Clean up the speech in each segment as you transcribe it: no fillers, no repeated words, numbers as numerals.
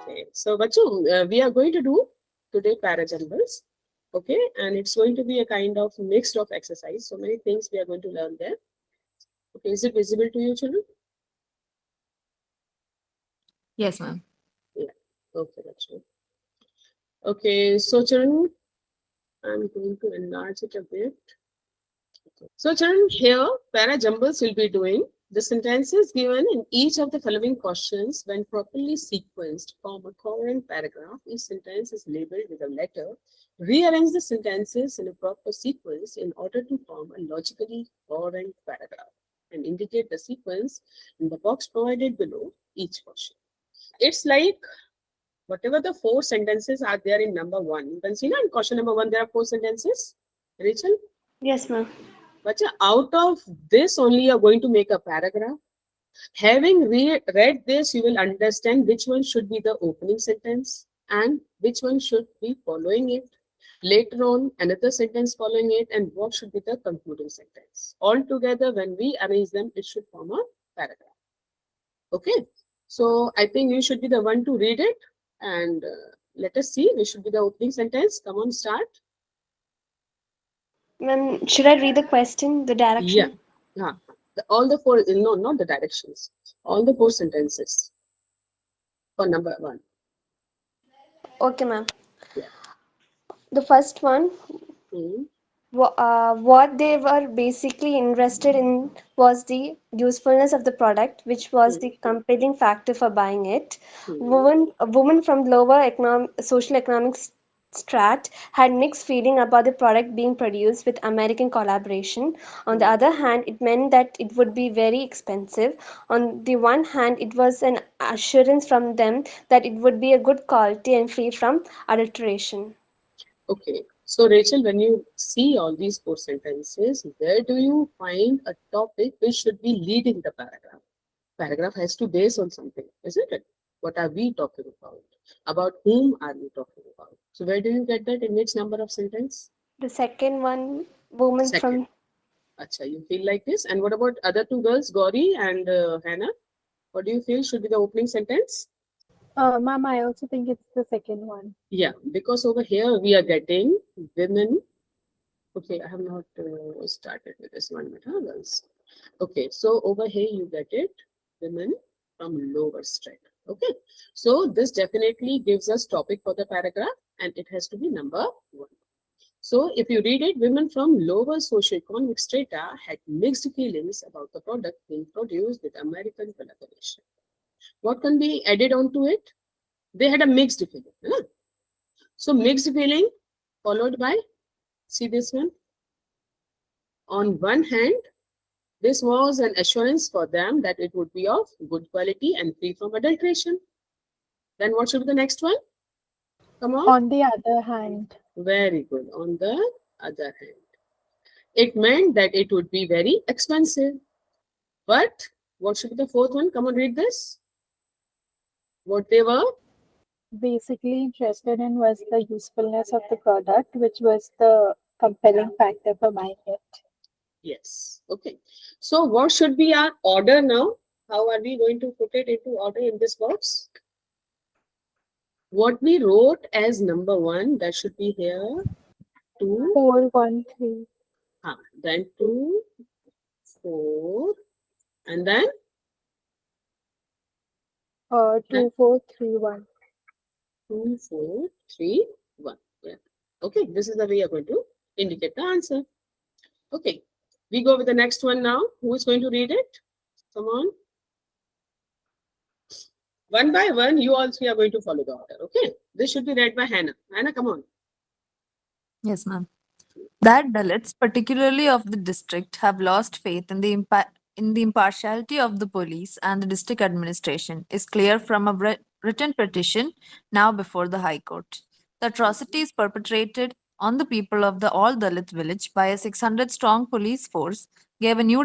Okay, so Bachu, we are going to do today parajumbles. Okay, and it's going to be a kind of mixed of exercise. So many things we are going to learn there. Okay, is it visible to you, children? Yes, ma'am. Yeah. Okay, Bachu. Okay, so children, I'm going to enlarge it a bit. So children, here parajumbles will be doing the sentences given in each of the following questions when properly sequenced form a coherent paragraph. Each sentence is labeled with a letter. Rearrange the sentences in a proper sequence in order to form a logically coherent paragraph and indicate the sequence in the box provided below each question. It's like whatever the four sentences are there in number one. You can see now in question number one there are four sentences. Rachel? Yes, ma'am. But out of this only you're going to make a paragraph. Having read this, you will understand which one should be the opening sentence and which one should be following it. Later on, another sentence following it, and what should be the concluding sentence. All together, when we arrange them, it should form a paragraph. Okay, so I think you should be the one to read it, and let us see which should be the opening sentence. Come on, start. Ma'am, should I read the question, the Yeah. direction? All the four, no, not the directions. All the four sentences for number one. Okay, ma'am. Yeah. The first one, Hmm. what they were basically interested in was the usefulness of the product, which was Hmm. the compelling factor for buying it. Hmm. A woman from lower social economic strat had mixed feeling about the product being produced with American collaboration. On the Hmm. other hand, it meant that it would be very expensive. On the one hand, it was an assurance from them that it would be a good quality and free from adulteration. Okay. So, Rachel, when you see all these four sentences, where do you find a topic which should be leading the paragraph? Paragraph has to base on something, isn't it? What are we talking about? About whom are we talking about? So, where do you get that? In which number of sentence? The second one, woman Second. from Acha, you feel like this? And what about other two girls, Gauri and Hannah? What do you feel should be the opening sentence? Ma'am, I also think it's the second one. Yeah, because over here we are getting women. Okay, I have not started with this one, but girls. Okay, so over here you get it, women from lower strat. Okay, so this definitely gives us topic for the paragraph and it has to be number one. So if you read it, women from lower socioeconomic strata had mixed feelings about the product being produced with American collaboration. What can be added on to it? They had a mixed feeling. Huh? So mixed feeling followed by, see this one. On one hand, this was an assurance for them that it would be of good quality and free from adulteration. Then what should be the next one? Come on. On the other hand, Very good. On the other hand, it meant that it would be very expensive. But what should be the fourth one? Come on, read this. What they were? basically interested in was the usefulness of the product, which was the compelling factor for buying it. Yes. Okay. So what should be our order now? How are we going to put it into order in this box? What we wrote as number one, that should be here. 2, 4, 1, 3. then 2, 4, and then 2, 4, 3, 1. 2, 4, 3, 1. Yeah. Okay, this is the way you're going to indicate the answer. Okay, we go with the next one now. Who is going to read it? Come on. One by one, you all three are going to follow the order. Okay, this should be read by Hannah. Hannah, come on. Yes, ma'am. That Dalits, particularly of the district, have lost faith in the impartiality of the police and the district administration is clear from a written petition now before the High Court. The atrocities perpetrated on the people of the all Dalit village by a 600-strong police force gave a new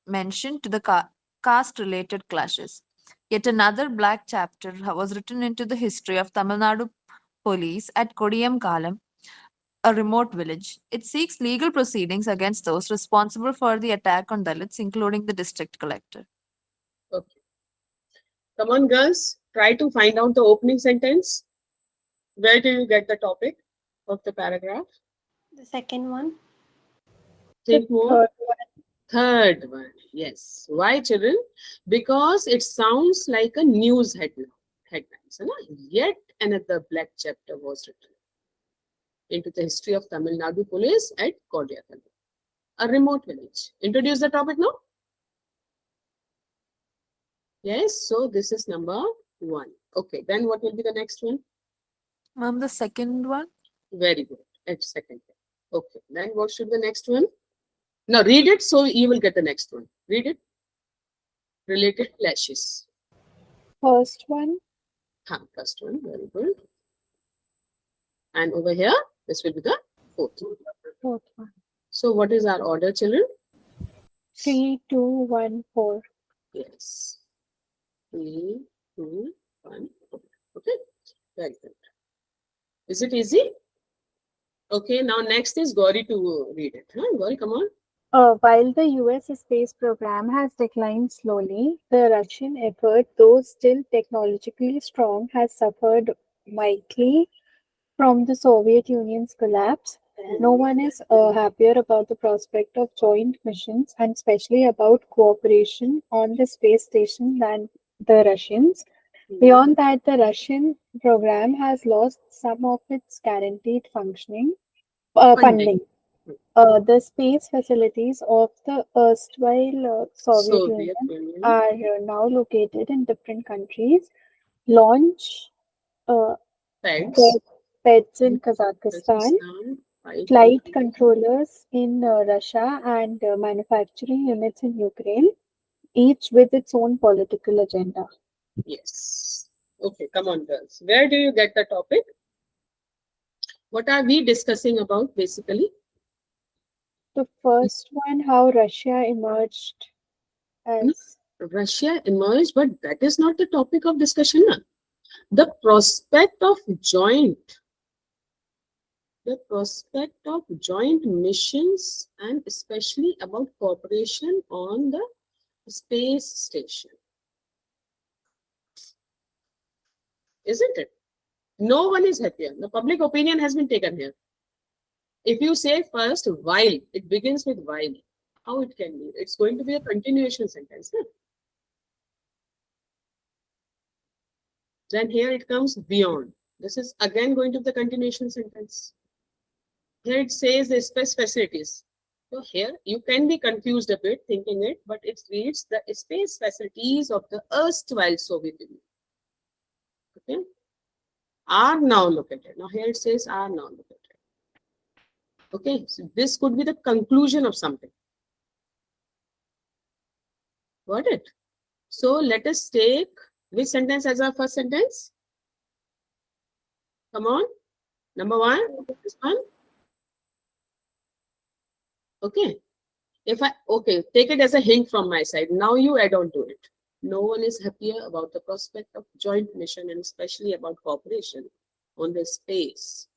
dimension to the caste-related clashes. Yet another black chapter was written into the history of Tamil Nadu police at Kodiyam Kalam, a remote village. It seeks legal proceedings against those responsible for the attack on Dalits, including the district collector. Okay. Come on, girls. try to find out the opening sentence. Where do you get the topic of the paragraph? The second one. Think The more. third one. Third one. Yes. Why, children? Because it sounds like a news headlines. है ना? Yet another black chapter was written into the history of Tamil Nadu police at Kodyathal, a remote village. Introduce the topic now. Yes. So this is number 1. Okay. Then what will be the next one? Ma'am, the second one. Very good. At second. Okay. Then what should be the next one? Now read it so you will get the next one. Read it. Related clashes. First one. First one. Very good. And over here, this will be the fourth one. Fourth one. So what is our order, children? 3, 2, 1, 4. Yes. 3, 2, 1, 4. Okay. Very good. Is it easy? Okay. Now next is Gauri to read it. Huh? Gauri, come on. While the US space program has declined slowly, the Russian effort, though still technologically strong, has suffered mightily from the Soviet Union's collapse. No one is happier about the prospect of joint missions and especially about cooperation on the space station than the Russians. Beyond that, the Russian program has lost some of its guaranteed funding. The space facilities of the erstwhile Soviet Union Union. are now located in different countries. Launch Pads. pads in Kazakhstan, flight controllers in Russia, and manufacturing units in Ukraine, each with its own political agenda. Yes. Okay, come on, girls. Where do you get the topic? What are we discussing about basically? The first one, how Russia emerged as Russia emerged, but that is not the topic of discussion. Na? The prospect of joint missions and especially about cooperation on the space station. Isn't it? No one is happier. The public opinion has been taken here. If you say first while, it begins with while. How it can be? It's going to be a continuation sentence. Huh? Then here it comes beyond. This is again going to be the continuation sentence. Here it says the space facilities. So here you can be confused a bit thinking it, but it reads the space facilities of the erstwhile Soviet Union. Okay. Are now located. Now here it says are now located. Okay, so this could be the conclusion of something. Got it? So let us take which sentence as our first sentence? Come on. Number 1, this one. Okay. Take it as a hint from my side. Now you add on to it. No one is happier about the prospect of joint mission and especially about cooperation on the space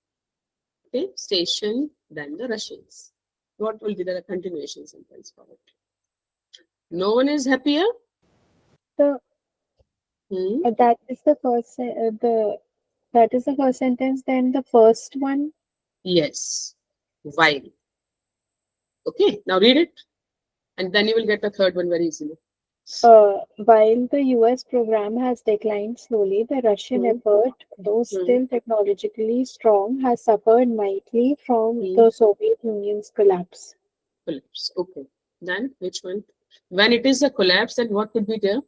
station than the Russians. What will be the continuation sentence for it? No one is happier. That is the first sentence. Then the first one. Yes. While. Okay. Now read it, and then you will get the third one very easily. While the US program has declined slowly, the Russian effort, though still technologically strong, has suffered mightily from the Soviet Union's collapse. Collapse. Okay. Then which one? When it is a collapse, then what could be there?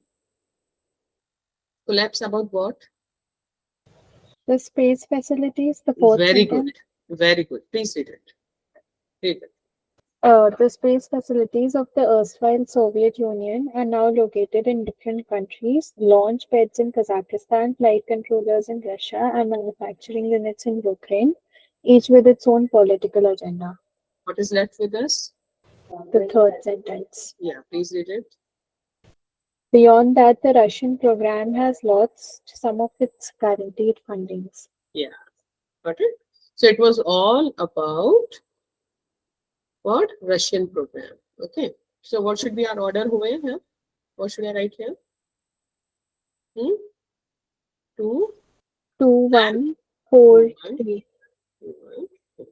Collapse about what? The space facilities, the fourth Very sentence. good. Very good. Please read it. Read it. The space facilities of the erstwhile Soviet Union are now located in different countries. Launch pads in Kazakhstan, flight controllers in Russia, and manufacturing units in Ukraine, each with its own political agenda. What is left with us? The third sentence. Yeah, please read it. Beyond that, the Russian program has lost some of its guaranteed fundings. Yeah, got it? So it was all about what? Russian program. Okay. So what should be our order over here? What should I write here? 2, 2143. 2, 1.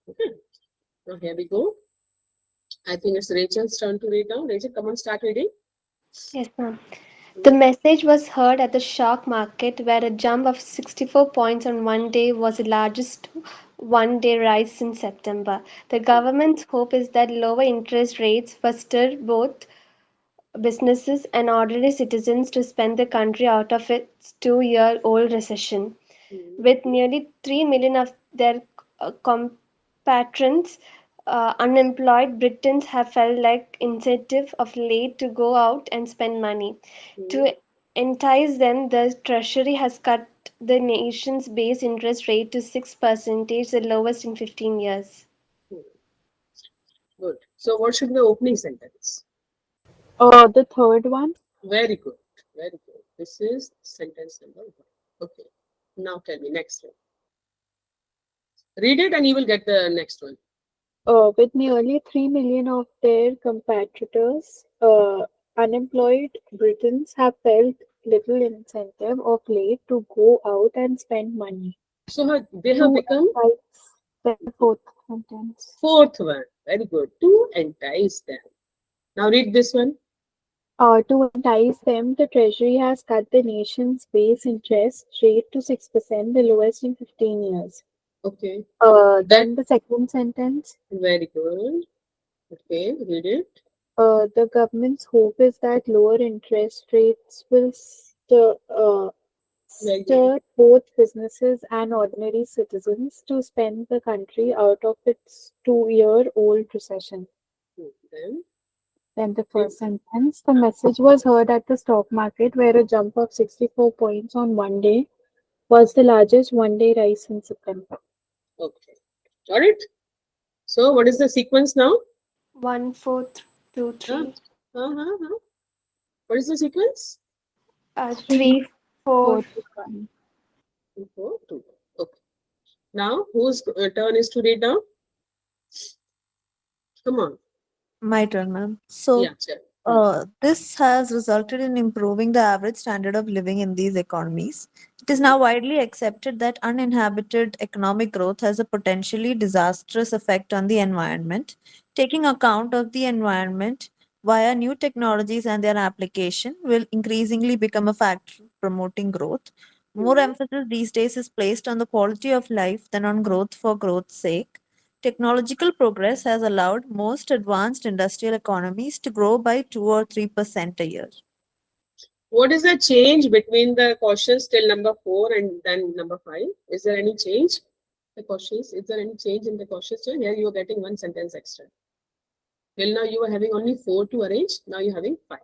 Okay. Now here we go. I think it's Rachel's turn to read now. Rachel, come on, start reading. Yes, ma'am. The message was heard at the stock market, where a jump of 64 points on one day was the largest one-day rise since September. The government's hope is that lower interest rates will stir both businesses and ordinary citizens to spend the country out of its 2-year-old recession. With nearly 3 million of their compatriots unemployed, Britons have felt like incentive of late to go out and spend money. To entice them, the Treasury has cut the nation's base interest rate to 6%, the lowest in 15 years. Good. So what should be the opening sentence? The third one. Very good. Very good. This is sentence number 1. Okay. Now tell me next one. Read it and you will get the next one. With nearly 3 million of their compatriots unemployed, Britons have felt little incentive of late to go out and spend money. So they have become The fourth sentence. fourth one. Very good. To entice them. Now read this one. To entice them, the Treasury has cut the nation's base interest rate to 6%, the lowest in 15 years. Okay. Then the second sentence. Very good. Okay, read it. The government's hope is that lower interest rates will stir both businesses and ordinary citizens to spend the country out of its 2-year-old recession. Then the first sentence. The message was heard at the stock market, where a jump of 64 points on one day was the largest one-day rise since September. Okay. Got it? So what is the sequence now? 1, 4, 2, 3. What is the sequence? 3, 4. 4, 2. Okay. Now whose turn is to read now? Come on. My turn, ma'am. So, Yeah, sure. this has resulted in improving the average standard of living in these economies. It is now widely accepted that uninhabited economic growth has a potentially disastrous effect on the environment. Taking account of the environment via new technologies and their application will increasingly become a factor promoting growth. More emphasis these days is placed on the quality of life than on growth for growth's sake. Technological progress has allowed most advanced industrial economies to grow by 2 or 3% a year. What is the change between the questions till number 4 and then number 5? Is there any change? The questions, is there any change in the questions? Here you are getting one sentence extra. Till now you were having only 4 to arrange. Now you're having 5.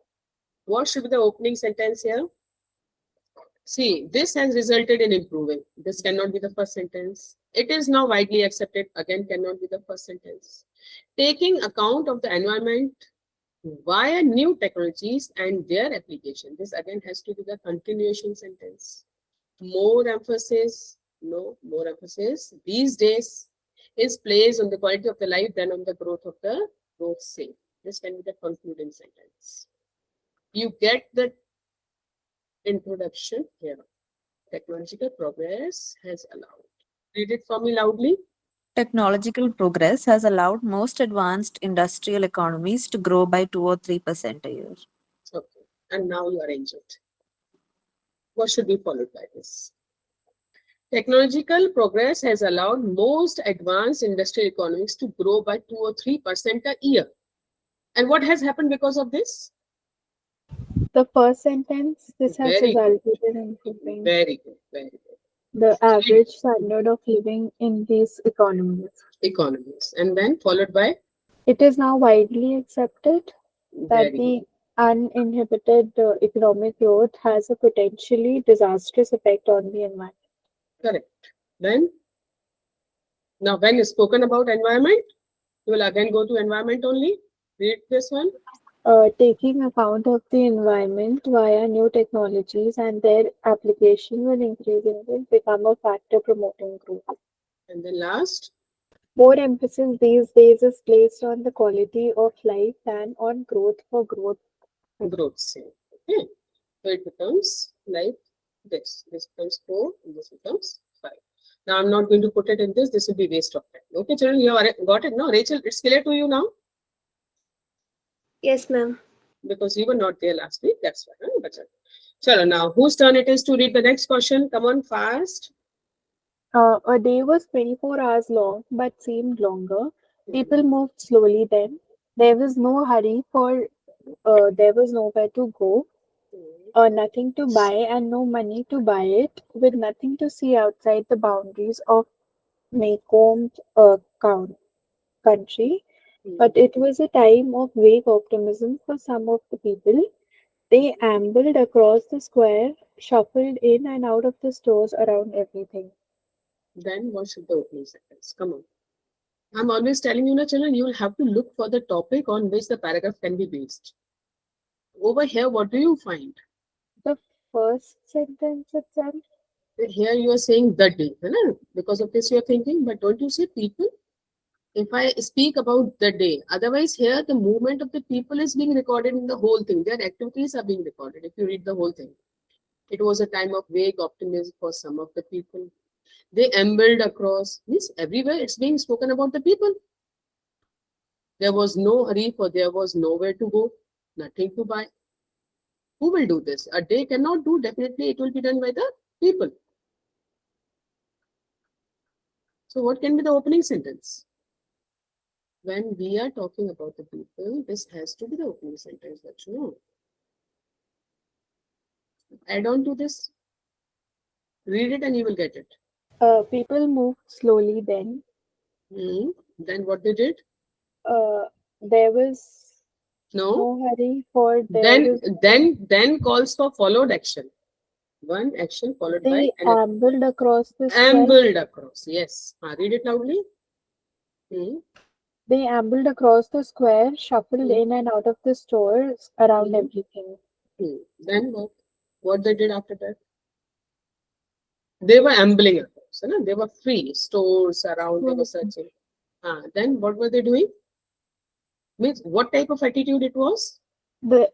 What should be the opening sentence here? See, this has resulted in improving. This cannot be the first sentence. It is now widely accepted. Again, cannot be the first sentence. Taking account of the environment via new technologies and their application. This again has to be the continuation sentence. More emphasis, no, more emphasis these days is placed on the quality of the life than on the growth of the growth sake. This can be the concluding sentence. You get the introduction here. Technological progress has allowed. Read it for me loudly. Technological progress has allowed most advanced industrial economies to grow by 2 or 3% a year. Okay, and now you arrange it. What should be followed by this? Technological progress has allowed most advanced industrial economies to grow by 2 or 3% a year. And what has happened because of this? The first sentence, this has Very good. resulted in improving Very good, very good. the average standard of living in these economies. And then followed by? It is now widely accepted that Very the uninhibited economic growth has a potentially disastrous effect on the environment. Correct. Then, now when is spoken about environment, you will again go to environment only. Read this one. Taking account of the environment via new technologies and their application will increasingly become a factor promoting growth. And then last. More emphasis these days is placed on the quality of life than on growth for growth. Growth sake. Okay. So it becomes like this. This becomes 4, and this becomes 5. Now I'm not going to put it in this. This will be waste of time. Okay, children, you got it now. Rachel, it's clear to you now Yes, ma'am. because you were not there last week. That's why. Huh? But chalo, now whose turn it is to read the next question? Come on, fast. A day was 24 hours long but seemed longer. People moved slowly then. There was no hurry, for there was nowhere to go, nothing to buy, and no money to buy it, with nothing to see outside the boundaries of Maycomb country. But it was a time of vague optimism for some of the people. They ambled across the square, shuffled in and out of the stores around everything. Then what should the opening sentence? Come on. I'm always telling you, na, children, you will have to look for the topic on which the paragraph can be based. Over here, what do you find? The first sentence itself. Here you are saying the day, है because of this you are thinking, but don't you say people? If I speak about the day, otherwise here the movement of the people is being recorded in the whole thing. Their activities are being recorded if you read the whole thing. It was a time of vague optimism for some of the people. They ambled across, means everywhere it's being spoken about the people. There was no hurry, for there was nowhere to go, nothing to buy. Who will do this? A day cannot do, definitely it will be done by the people. So what can be the opening sentence? When we are talking about the people, this has to be the opening sentence, that you know. Add on to this. Read it and you will get it. People moved slowly then. Then what they did? There was No. no hurry, for there was Then calls for followed action. One action followed by they another. ambled across the square. Ambled across. Yes. Read it loudly. They ambled across the square, shuffled in and out of the stores around everything. Then what? What they did after that? They were ambling across. You know? They were free. Stores around. They were searching. Then what were they doing? Means what type of attitude it was? The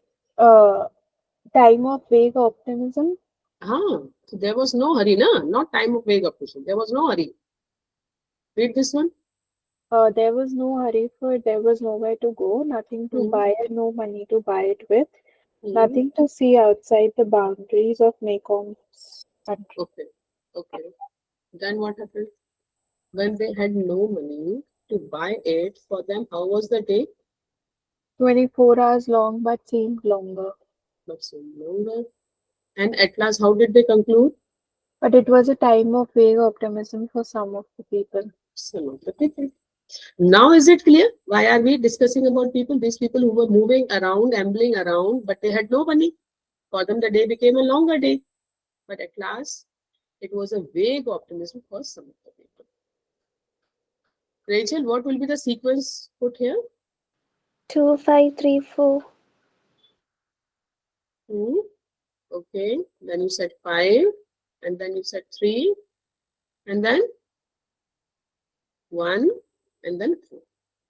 time of vague optimism. So there was no hurry, na? Not time of vague optimism. There was no hurry. Read this one. There was no hurry, for there was nowhere to go, nothing to buy, and no money to buy it with, nothing to see outside the boundaries of Maycomb's country. Okay. Then what happened? When they had no money to buy it for them, how was the day? 24 hours long, but seemed longer. But so longer. And at last, how did they conclude? But it was a time of vague optimism for some of the people. Some of the people. Now is it clear? Why are we discussing about people? These people who were moving around, ambling around, but they had no money. For them, the day became a longer day. But at last, it was a vague optimism for some of the people. Rachel, what will be the sequence put here? 2, 5, 3, 4. Okay, then you said 5, and then you said 3, and then 1, and then 4,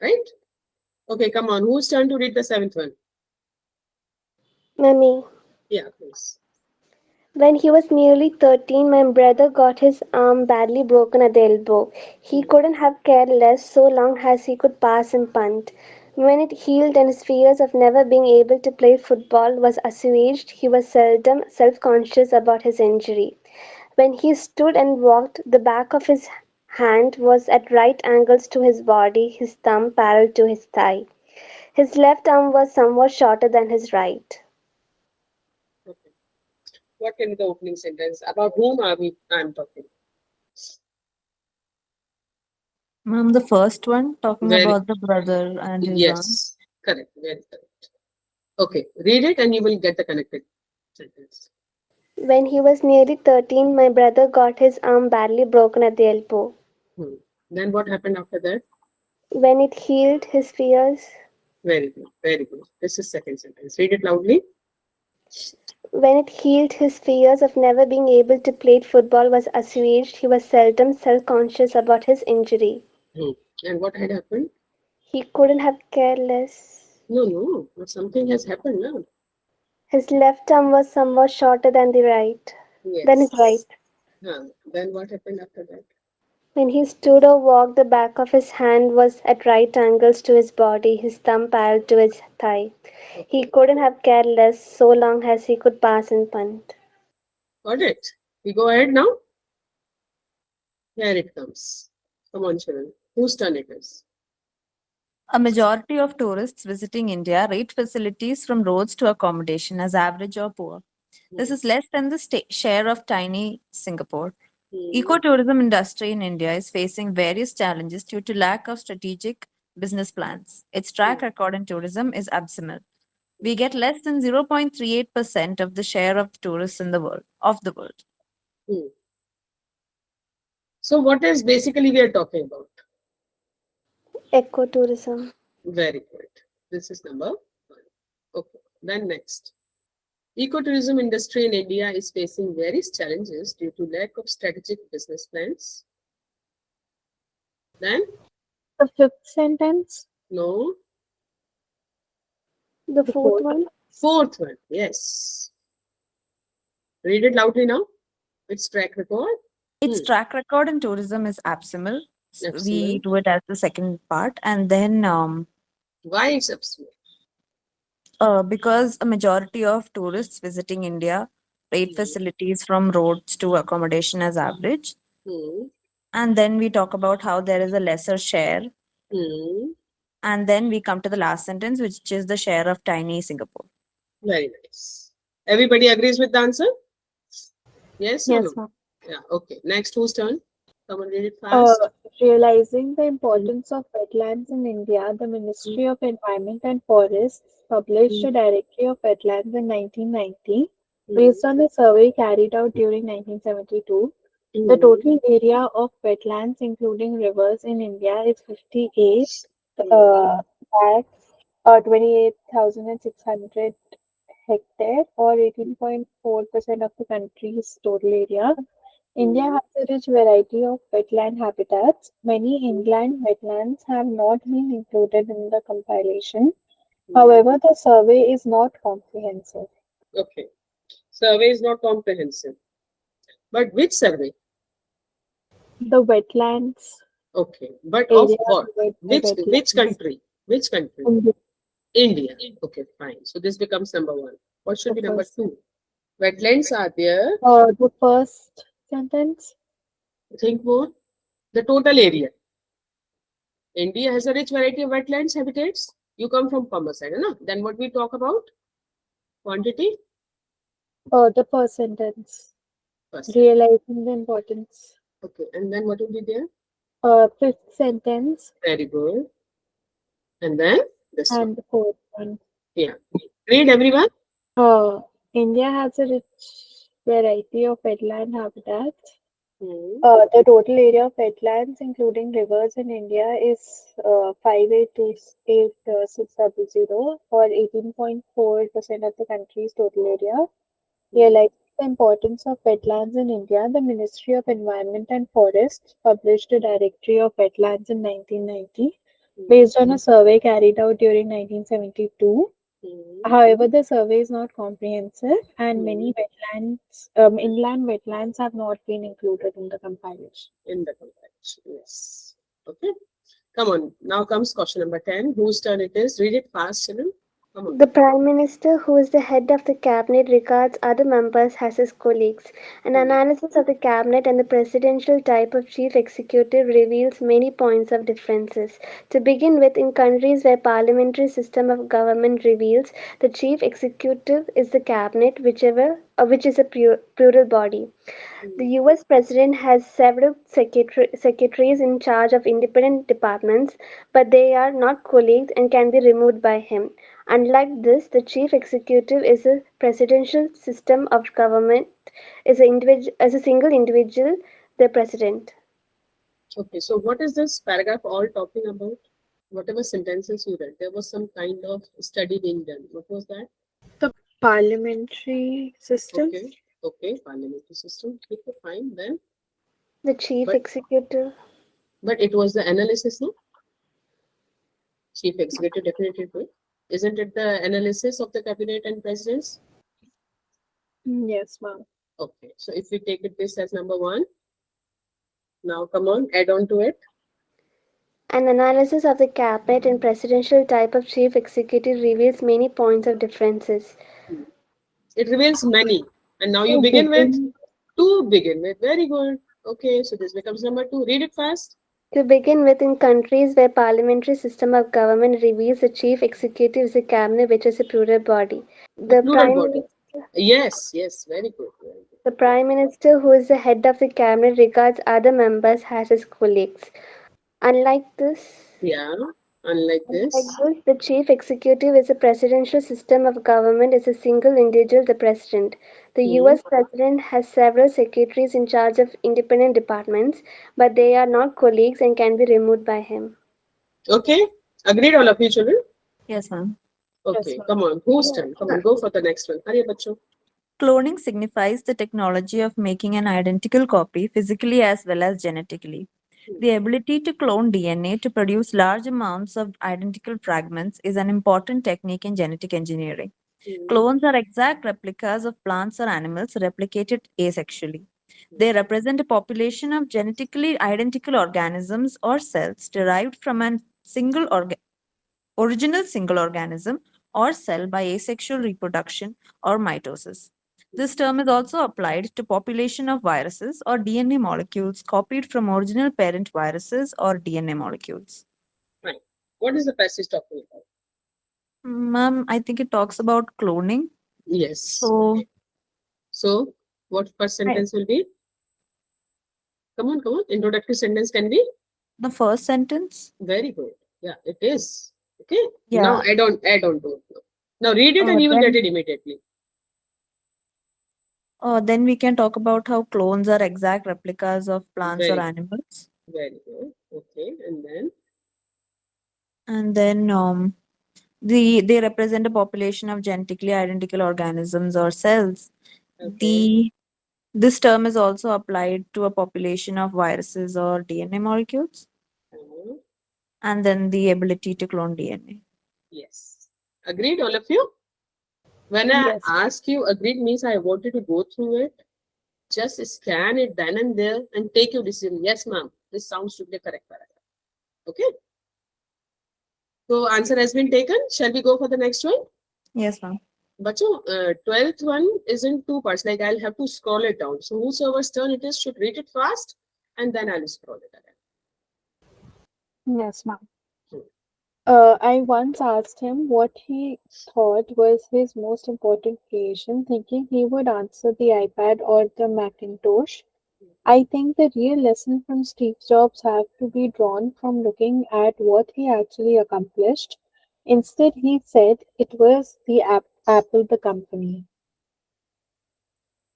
right? Okay, come on, whose turn to read the 7th one? Mummy. Yeah, please. When he was nearly 13, my brother got his arm badly broken at the elbow. He couldn't have cared less so long as he could pass and punt. When it healed and his fears of never being able to play football was assuaged, he was seldom self-conscious about his injury. When he stood and walked, the back of his hand was at right angles to his body, his thumb parallel to his thigh. His left arm was somewhat shorter than his right. Okay. What can be the opening sentence? About whom I'm talking? Ma'am, the first one talking Very- about the brother and his aunt. Yes, correct, very correct. Okay, read it and you will get the connected sentence. When he was nearly 13, my brother got his arm badly broken at the elbow. Then what happened after that? When it healed, his fears. Very good, very good. This is second sentence. Read it loudly. When it healed, his fears of never being able to play football was assuaged. He was seldom self-conscious about his injury. And what had happened? He couldn't have cared less. No, something has happened now. His left arm was somewhat shorter than the right. Then is right. Huh. Then what happened after that? When he stood or walked, the back of his hand was at right angles to his body, his thumb parallel to his thigh. He Okay. couldn't have cared less so long as he could pass and punt. Got it. We go ahead now. Here it comes. Come on, children. Whose turn it is? A majority of tourists visiting India rate facilities from roads to accommodation as average or poor. This is less than the share of tiny Singapore. Ecotourism industry in India is facing various challenges due to lack of strategic business plans. Its track record in tourism is abysmal. We get less than 0.38% of the share of tourists in the world. Hmm. So what is basically we are talking about? Ecotourism. Very good. This is number 1. Okay. Then next. Ecotourism industry in India is facing various challenges due to lack of strategic business plans. Then, The fifth sentence. no. The The fourth fourth. one. Fourth one. Yes. Read it loudly now. Its track record. Its track record in tourism is abysmal. We Abysmal. do it as the second part. And then Why it's abysmal? because a majority of tourists visiting India rate facilities from roads to accommodation as average. Hmm. And then we talk about how there is a lesser share. Hmm. And then we come to the last sentence, which is the share of tiny Singapore. Very nice. Everybody agrees with the answer? Yes or no? Yes, ma'am. Yeah. Okay. Next, whose turn? Someone read it fast. Realizing the importance of wetlands in India, the Ministry of Environment and Forests published a directory of wetlands in 1990 based on a survey carried out during 1972. The total area of wetlands, including rivers in India, is 58 lakh 28,600 hectare, or 18.4% of the country's total area. India has a rich variety of wetland habitats. Many inland wetlands have not been included in the compilation. However, the survey is not comprehensive. Okay. Survey is not comprehensive. But which survey? The wetlands Okay. But of area what? covered by Which wetlands country? Which country? in India. Okay, fine. So this becomes number 1. What should the be number first, 2? Wetlands are there. the first sentence. Think more. The total area. India has a rich variety of wetlands habitats. You come from Pamba side, no? Then what we talk about? Quantity? The first sentence. First. Realizing the importance. Okay. And then what will be there? Fifth sentence Very good. And then this one. and the fourth one. Yeah. Read everyone. India has a rich variety of wetland habitats. Hmm. The total area of wetlands, including rivers in India, is 58,600, or 18.4% of the country's total area. Realizing the importance of wetlands in India, the Ministry of Environment and Forests published a directory of wetlands in 1990 based on a survey carried out during 1972. However, the survey is not comprehensive, and many wetlands, inland wetlands, have not been included in the compilation. In the comparison. Yes. Okay. Come on. Now comes question number 10. Whose turn it is? Read it fast, children. Come on. The Prime Minister, who is the head of the cabinet, regards other members as his colleagues. An analysis of the cabinet and the presidential type of chief executive reveals many points of differences. To begin with, in countries where parliamentary system of government reveals the chief executive is the cabinet, which is a plural body. The US President has several secretaries in charge of independent departments, but they are not colleagues and can be removed by him. Unlike this, the chief executive is a presidential system of government, is a single individual, the president. Okay. So what is this paragraph all talking about? Whatever sentences you read, there was some kind of study being done. What was that? The parliamentary system. Okay. Okay. Parliamentary system. Okay, fine. Then. The chief But- executive. But it was the analysis, no? Chief executive definitely. Isn't it the analysis of the cabinet and presidents? Yes, ma'am. Okay, so if we take it this as number 1, now come on, add on to it. An analysis of the cabinet and presidential type of chief executive reveals many points of differences. It reveals many. And now you To begin with begin, to begin with. Very good. Okay, so this becomes number 2. Read it fast. To begin with, in countries where parliamentary system of government reveals the chief executive is a cabinet which is a plural body. A The plural prime body. Yes, yes, very good. Very good. the prime minister, who is the head of the cabinet, regards other members as his colleagues. Unlike this, Yeah, unlike this. the chief executive is a presidential system of government is a single individual, the president. The Hmm. US president has several secretaries in charge of independent departments, but they are not colleagues and can be removed by him. Okay, agreed all of you children? Yes, ma'am. yes, Okay, ma'am. come on. Whose turn? Come on, go for the next one. Hurry up, bachcho. Cloning signifies the technology of making an identical copy physically as well as genetically. The ability to clone DNA to produce large amounts of identical fragments is an important technique in genetic engineering. Hmm. Clones are exact replicas of plants or animals replicated asexually. They represent a population of genetically identical organisms or cells derived from a single original single organism or cell by asexual reproduction or mitosis. This term is also applied to population of viruses or DNA molecules copied from original parent viruses or DNA molecules. Fine. What is the passage talking about? Ma'am, I think it talks about cloning. Yes. So, Okay. So, what first I- sentence will be? Come on, come on. Introductory sentence can be? the first sentence, Very good. Yeah, it is. Okay. Now yeah, add on to it. Now read it and you will get then it immediately. then we can talk about how clones are exact replicas of plants or Very, animals. very good. Okay. And then, And then they represent a population of genetically identical organisms or cells. okay. This term is also applied to a population of viruses or DNA molecules, uh, and then the ability to clone DNA. yes. Agreed, all of you? When I Yes, ask you agreed means I wanted to go through it. Just scan it then and there and take your decision. Yes, ma'am. This sounds to be the correct paragraph. Okay. So answer has been taken. Shall we go for the next one? Yes, ma'am. Bacho, 12th one is in 2 parts. Like I'll have to scroll it down. So whosoever's turn it is should read it fast and then I'll scroll it again. yes, ma'am. Hmm. I once asked him what he thought was his most important creation, thinking he would answer the iPad or the Macintosh. I think the real lesson from Steve Jobs have to be drawn from looking at what he actually accomplished. Instead, he said it was the Apple, the company.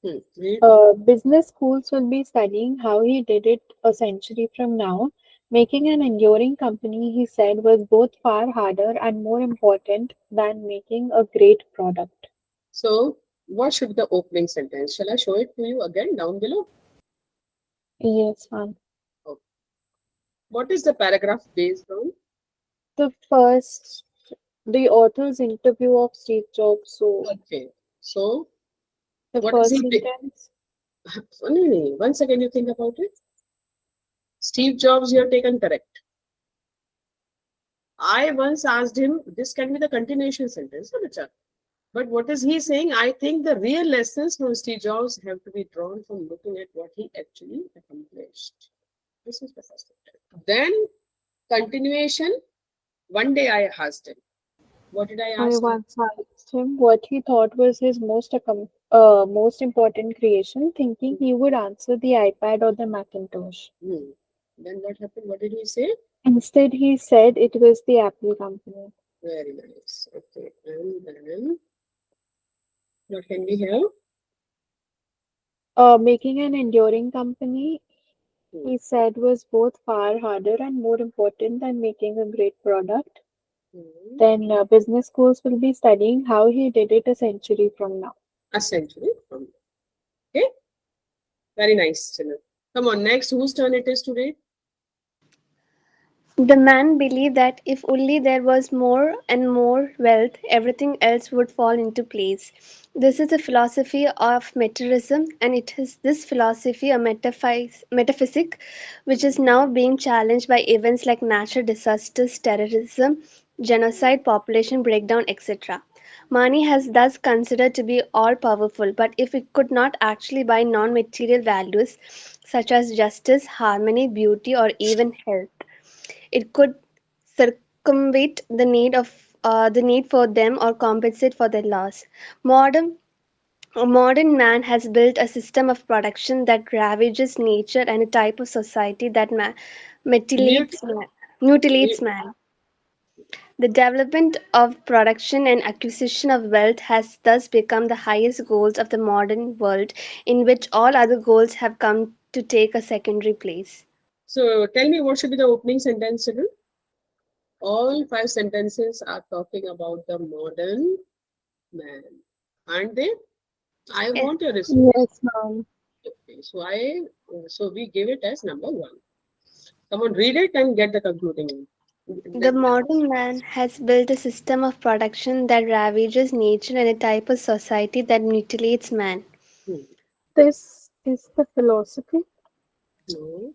Read. Business schools will be studying how he did it a century from now. Making an enduring company, he said, was both far harder and more important than making a great product. So what should be the opening sentence? Shall I show it to you again down below? Yes, ma'am. Okay. What is the paragraph based on? The first, the author's interview of Steve Jobs. So, Okay. So the what is first he? sentence. Only once again you think about it. Steve Jobs, you have taken correct. I once asked him, this can be the continuation sentence, huh, bacha? But what is he saying? I think the real lessons from Steve Jobs have to be drawn from looking at what he actually accomplished. This is the first sentence. Then continuation. One day I asked him, what did I I ask him? once asked him what he thought was his most important creation, thinking he would answer the iPad or the Macintosh. Then what happened? What did he say? Instead, he said it was the Apple company. Very nice. Okay. And then what can we have? Making an enduring company, Hmm. he said, was both far harder and more important than making a great product. Hmm. Then business schools will be studying how he did it a century from now. A century from. Okay. Very nice, Chinna. Come on, next. Whose turn it is today? The man believed that if only there was more and more wealth, everything else would fall into place. This is the philosophy of materialism, and it is this philosophy, a metaphysic, which is now being challenged by events like natural disasters, terrorism, genocide, population breakdown, etc. Money has thus considered to be all powerful, but if it could not actually buy non material values such as justice, harmony, beauty, or even health, it could circumvent the need for them or compensate for their loss. A modern man has built a system of production that ravages nature and a type of society that Mute, mutilates man. mute. Mutilates man. The development of production and acquisition of wealth has thus become the highest goals of the modern world, in which all other goals have come to take a secondary place. So tell me what should be the opening sentence, children? All 5 sentences are talking about the modern man, aren't they? I Yes. want your response. Yes, ma'am. Okay, so we give it as number 1. Come on, read it and get the concluding. The modern man has built a system of production that ravages nature and a type of society that mutilates man. Hmm, This is the philosophy. no.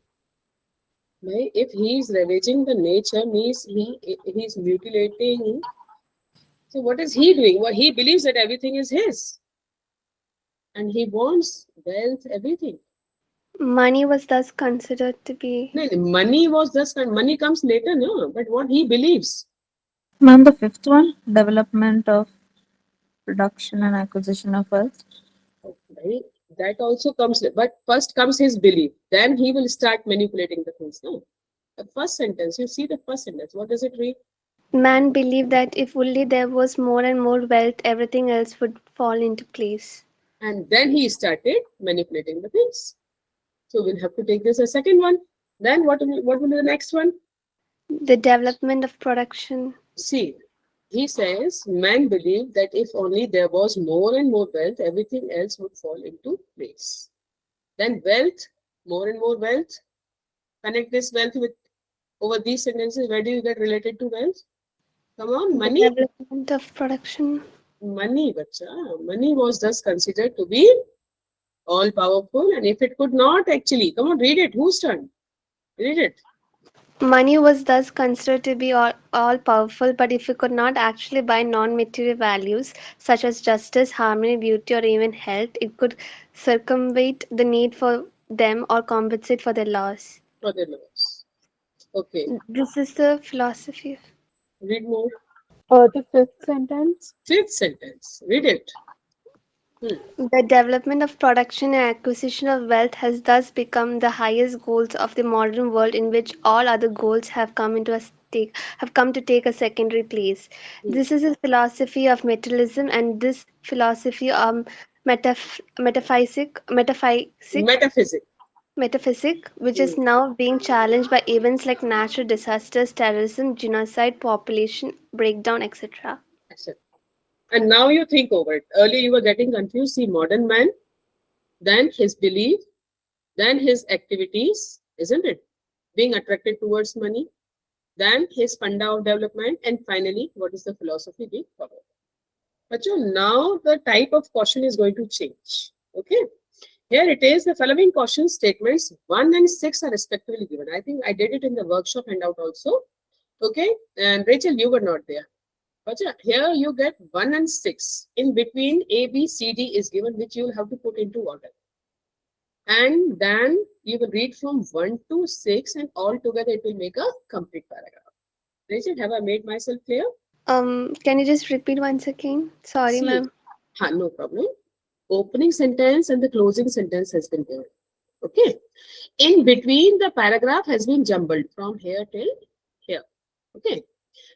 If he is ravaging the nature, means he's mutilating. So what is he doing? Well, he believes that everything is his, and he wants wealth, everything. Money was thus considered to be. No, money was just money comes later, no. But what he believes, Ma'am, the fifth one, development of production and acquisition of wealth. right? That also comes. But first comes his belief. Then he will start manipulating the things. No, the first sentence. You see the first sentence. What does it read? Man believed that if only there was more and more wealth, everything else would fall into place. And then he started manipulating the things. So we'll have to take this a second one. Then what will be the next one? The development of production. See, he says men believe that if only there was more and more wealth, everything else would fall into place. Then wealth, more and more wealth. Connect this wealth with over these sentences. Where do you get related to wealth? Come on, The money. development of production. Money, bacha. Money was thus considered to be all powerful, and if it could not actually, come on, read it. Whose turn? Read it. Money was thus considered to be all powerful, but if it could not actually buy non material values such as justice, harmony, beauty, or even health, it could circumvent the need for them or compensate for their loss. For the laws. Okay, This is the philosophy. read more. The fifth sentence. Fifth sentence. Read it. The development of production and acquisition of wealth has thus become the highest goals of the modern world, in which all other goals have come to take a secondary place. Hmm. This is a philosophy of materialism, and this philosophy Metaphysics. metaphysic, which Hmm. is now being challenged by events like natural disasters, terrorism, genocide, population breakdown, etc. Accept. And now you think over it. Earlier you were getting confused. See, modern man, then his belief, then his activities, isn't it? Being attracted towards money, then his funda of development, and finally, what is the philosophy being followed? But now the type of caution is going to change. Okay. Here it is. The following caution statements 1 and 6 are respectively given. I think I did it in the workshop handout also. Okay. And Rachel, you were not there. But here you get 1 and 6. In between A, B, C, D is given, which you will have to put into order. And then you will read from 1 to 6, and all together it will make a complete paragraph. Rachel, have I made myself clear? Can you just repeat once again? Sorry, See, ma'am. no problem. Opening sentence and the closing sentence has been given. Okay. In between, the paragraph has been jumbled from here till here. Okay.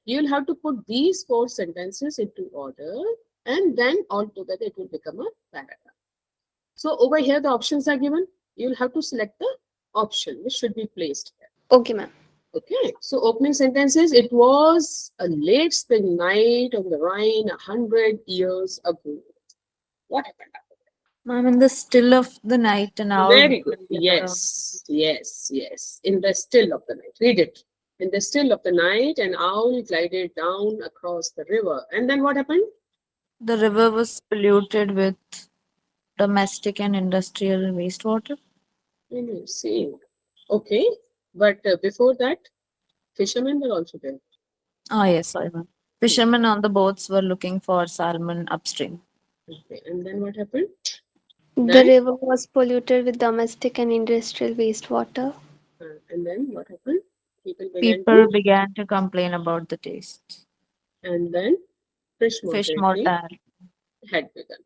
You'll have to put these 4 sentences into order, and then all together it will become a paragraph. So over here, the options are given. You'll have to select the option which should be placed here. Okay, ma'am. Okay, so opening sentences, it was a late spring night on the Rhine 100 years ago. What happened? Ma'am, in the still of the night and our Very good. Yes, yes, yes. In the still of the night. Read it. In the still of the night, an owl glided down across the river. And then what happened? The river was polluted with domestic and industrial wastewater. See. Okay. But before that, fishermen were also there. Ah, yes, sorry, ma'am. Fishermen on the boats were looking for salmon upstream. Okay. And then what happened? The Then? river was polluted with domestic and industrial wastewater. And then what happened? People began to complain about the taste. And then fish Fish mortality mortality. had begun.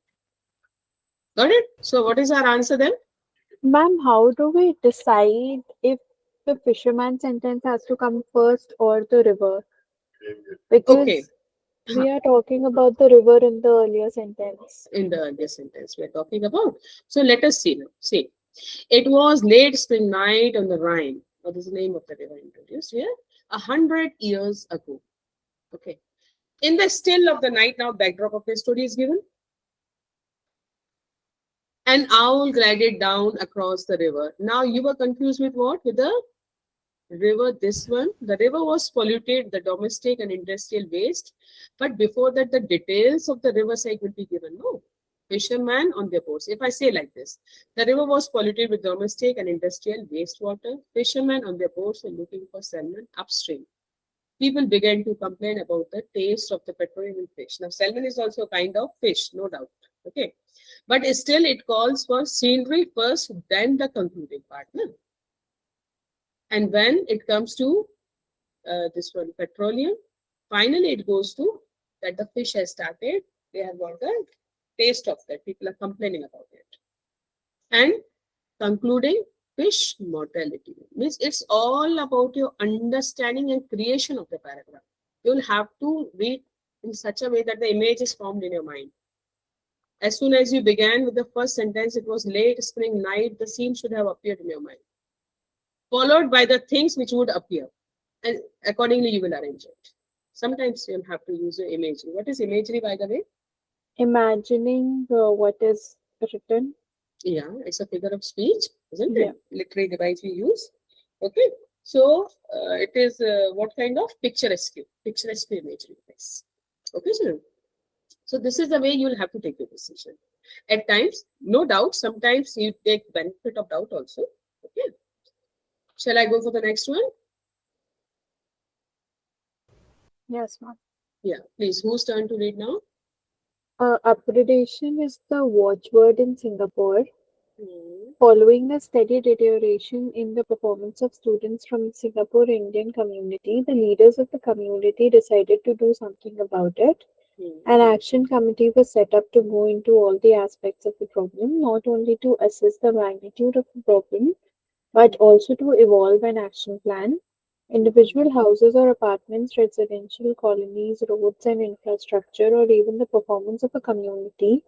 Got it? So what is our answer then? Ma'am, how do we decide if the fisherman sentence has to come first or the river? Because Okay. we are talking about the river in the earlier sentence. In the earlier sentence we are talking about. So let us see now. See, it was late spring night on the Rhine. What is the name of the river introduced here? 100 years ago. Okay. In the still of the night, now backdrop of the story is given. An owl glided down across the river. Now you were confused with what? With the river, this one. The river was polluted, the domestic and industrial waste. But before that, the details of the riverside will be given. No. Fishermen on their boats. If I say like this, the river was polluted with domestic and industrial wastewater. Fishermen on their boats were looking for salmon upstream. People began to complain about the taste of the petroleum fish. Now, salmon is also a kind of fish, no doubt. Okay. But still, it calls for scenery first, then the concluding part. No? And when it comes to this one, petroleum, finally it goes to that the fish has started. They have got the taste of that. People are complaining about it. And concluding, fish mortality. Means it's all about your understanding and creation of the paragraph. You'll have to read in such a way that the image is formed in your mind. As soon as you began with the first sentence, it was late spring night, the scene should have appeared in your mind. Followed by the things which would appear. And accordingly, you will arrange it. Sometimes you'll have to use your imagery. What is imagery, by the way? Imagining what is written. Yeah, it's a figure of speech, isn't Yeah. it? Literary device we use. Okay. So it is what kind of picturesque imagery device. Okay, children. So this is the way you'll have to take your decision. At times, no doubt, sometimes you take benefit of doubt also. Okay. Shall I go for the next one? Yes, ma'am. Yeah, please. Whose turn to read now? Upgradation is the watchword in Singapore. Hmm. Following a steady deterioration in the performance of students from the Singapore Indian community, the leaders of the community decided to do something about it. An action committee was set up to go into all the aspects of the problem, not only to assess the magnitude of the problem, but also to evolve an action plan. Individual houses or apartments, residential colonies, roads and infrastructure, or even the performance of a community.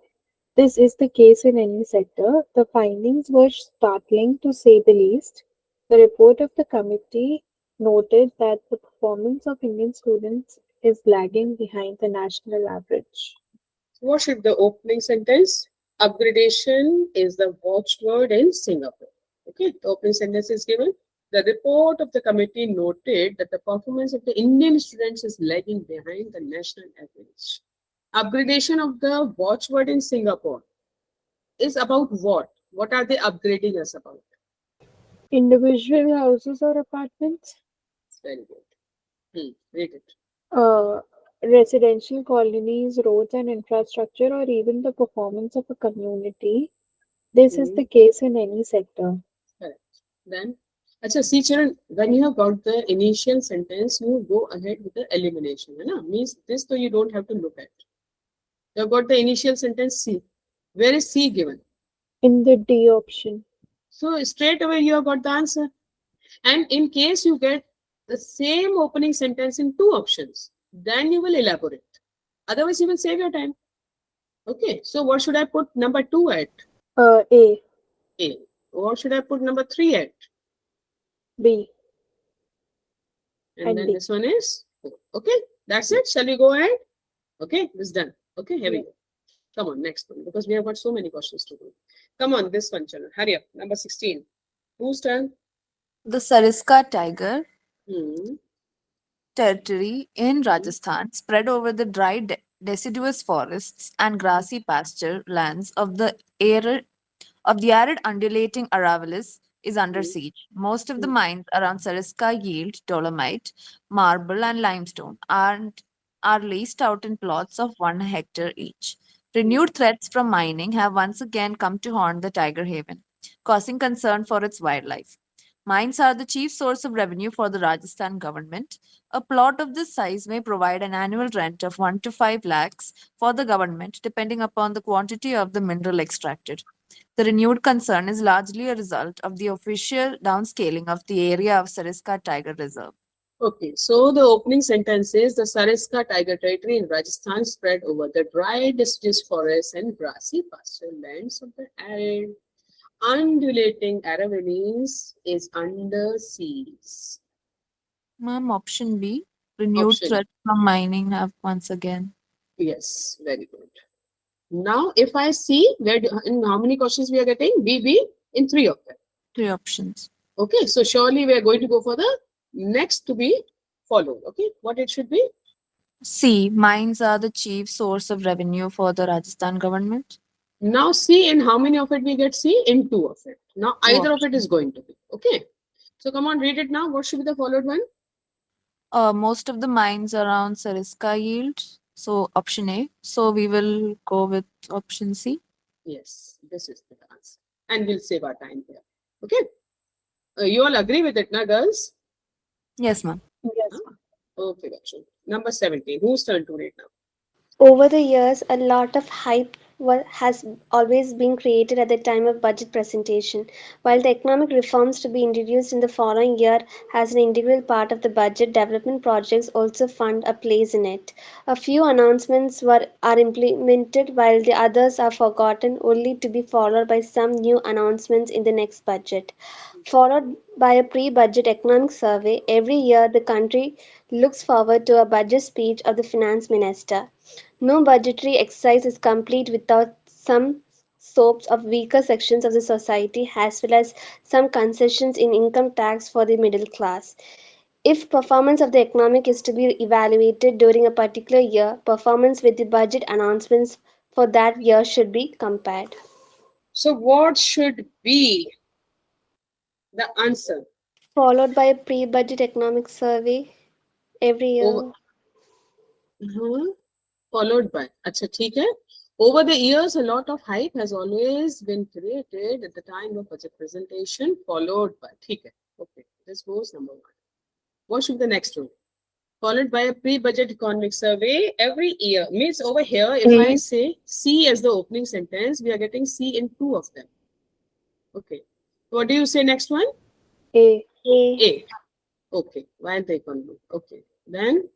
This is the case in any sector. The findings were startling to say the least. The report of the committee noted that the performance of Indian students is lagging behind the national average. What should the opening sentence? Upgradation is the watchword in Singapore. Okay, the opening sentence is given. The report of the committee noted that the performance of the Indian students is lagging behind the national average. Upgradation of the watchword in Singapore is about what? What are they upgrading us about? Individual houses or apartments, It's very good. Read it. residential colonies, roads and infrastructure, or even the performance of a community. This is the case in any sector. Correct. Then, see children, when you have got the initial sentence, you go ahead with the elimination. Means this though you don't have to look at. You have got the initial sentence C. Where is C given? In the D option. So straight away you have got the answer. And in case you get the same opening sentence in two options, then you will elaborate. Otherwise, you will save your time. Okay. So what should I put number 2 at? A. A. What should I put number 3 at? B. And then D. this one is O. Okay. That's it. Shall we go ahead? Okay. This is done. Okay. Here we go. Come on, next one. Because we have got so many questions to do. Come on, this one, children. Hurry up. Number 16. Whose turn? The Sariska tiger territory in Rajasthan spread over the dry deciduous forests and grassy pasture lands of the arid undulating Aravallis is under Mm, siege. Most of the mm, mines around Sariska yield dolomite, marble, and limestone and are leased out in plots of 1 hectare each. mm. Renewed threats from mining have once again come to haunt the Tiger Haven, causing concern for its wildlife. Mines are the chief source of revenue for the Rajasthan government. A plot of this size may provide an annual rent of 1 to 5 lakhs for the government, depending upon the quantity of the mineral extracted. The renewed concern is largely a result of the official downscaling of the area of Sariska Tiger Reserve. Okay, so the opening sentence is the Sariska Tiger Territory in Rajasthan spread over the dry deciduous forests and grassy pasture lands of the arid, undulating Aravallis is under siege. Ma'am, option B. Renewed Option threats from mining have once again. yes, very good. Now, if I see in how many questions we are getting, B in 3 of them. 3 options. Okay, so surely we are going to go for the next to be followed. Okay, what it should be? C. Mines are the chief source of revenue for the Rajasthan government. Now see in how many of it we get C in 2 of it. Now Two either of it options. is going to be. Okay, so come on, read it now. What should be the followed one? Most of the mines around Sariska yield. So option A. So we will go with option C. Yes, this is the answer. And we'll save our time here. Okay, you all agree with it, na girls? Yes, ma'am. Yes, ma'am. Okay, gotcha. Number 17. Whose turn to read now? Over the years, a lot of hype has always been created at the time of budget presentation. While the economic reforms to be introduced in the following year as an integral part of the budget, development projects also fund a place in it. A few announcements are implemented while the others are forgotten, only to be followed by some new announcements in the next budget. Followed by a pre budget economic survey, every year the country looks forward to a budget speech of the finance minister. No budgetary exercise is complete without some soaps of weaker sections of the society as well as some concessions in income tax for the middle class. If performance of the economic is to be evaluated during a particular year, performance with the budget announcements for that year should be compared. So what should be the answer? Followed by a pre budget economic survey every Over, year. followed by. Acha, theek hai. Over the years, a lot of hype has always been created at the time of budget presentation, followed by. Theek hai. Okay, this was number 1. What should be the next one? Followed by a pre-budget economic survey every year. Means over here, if I say C as the opening sentence, we are getting C in 2 of them. Okay. What do you say next one? A. A. A. Okay. While the economic. Okay. Then,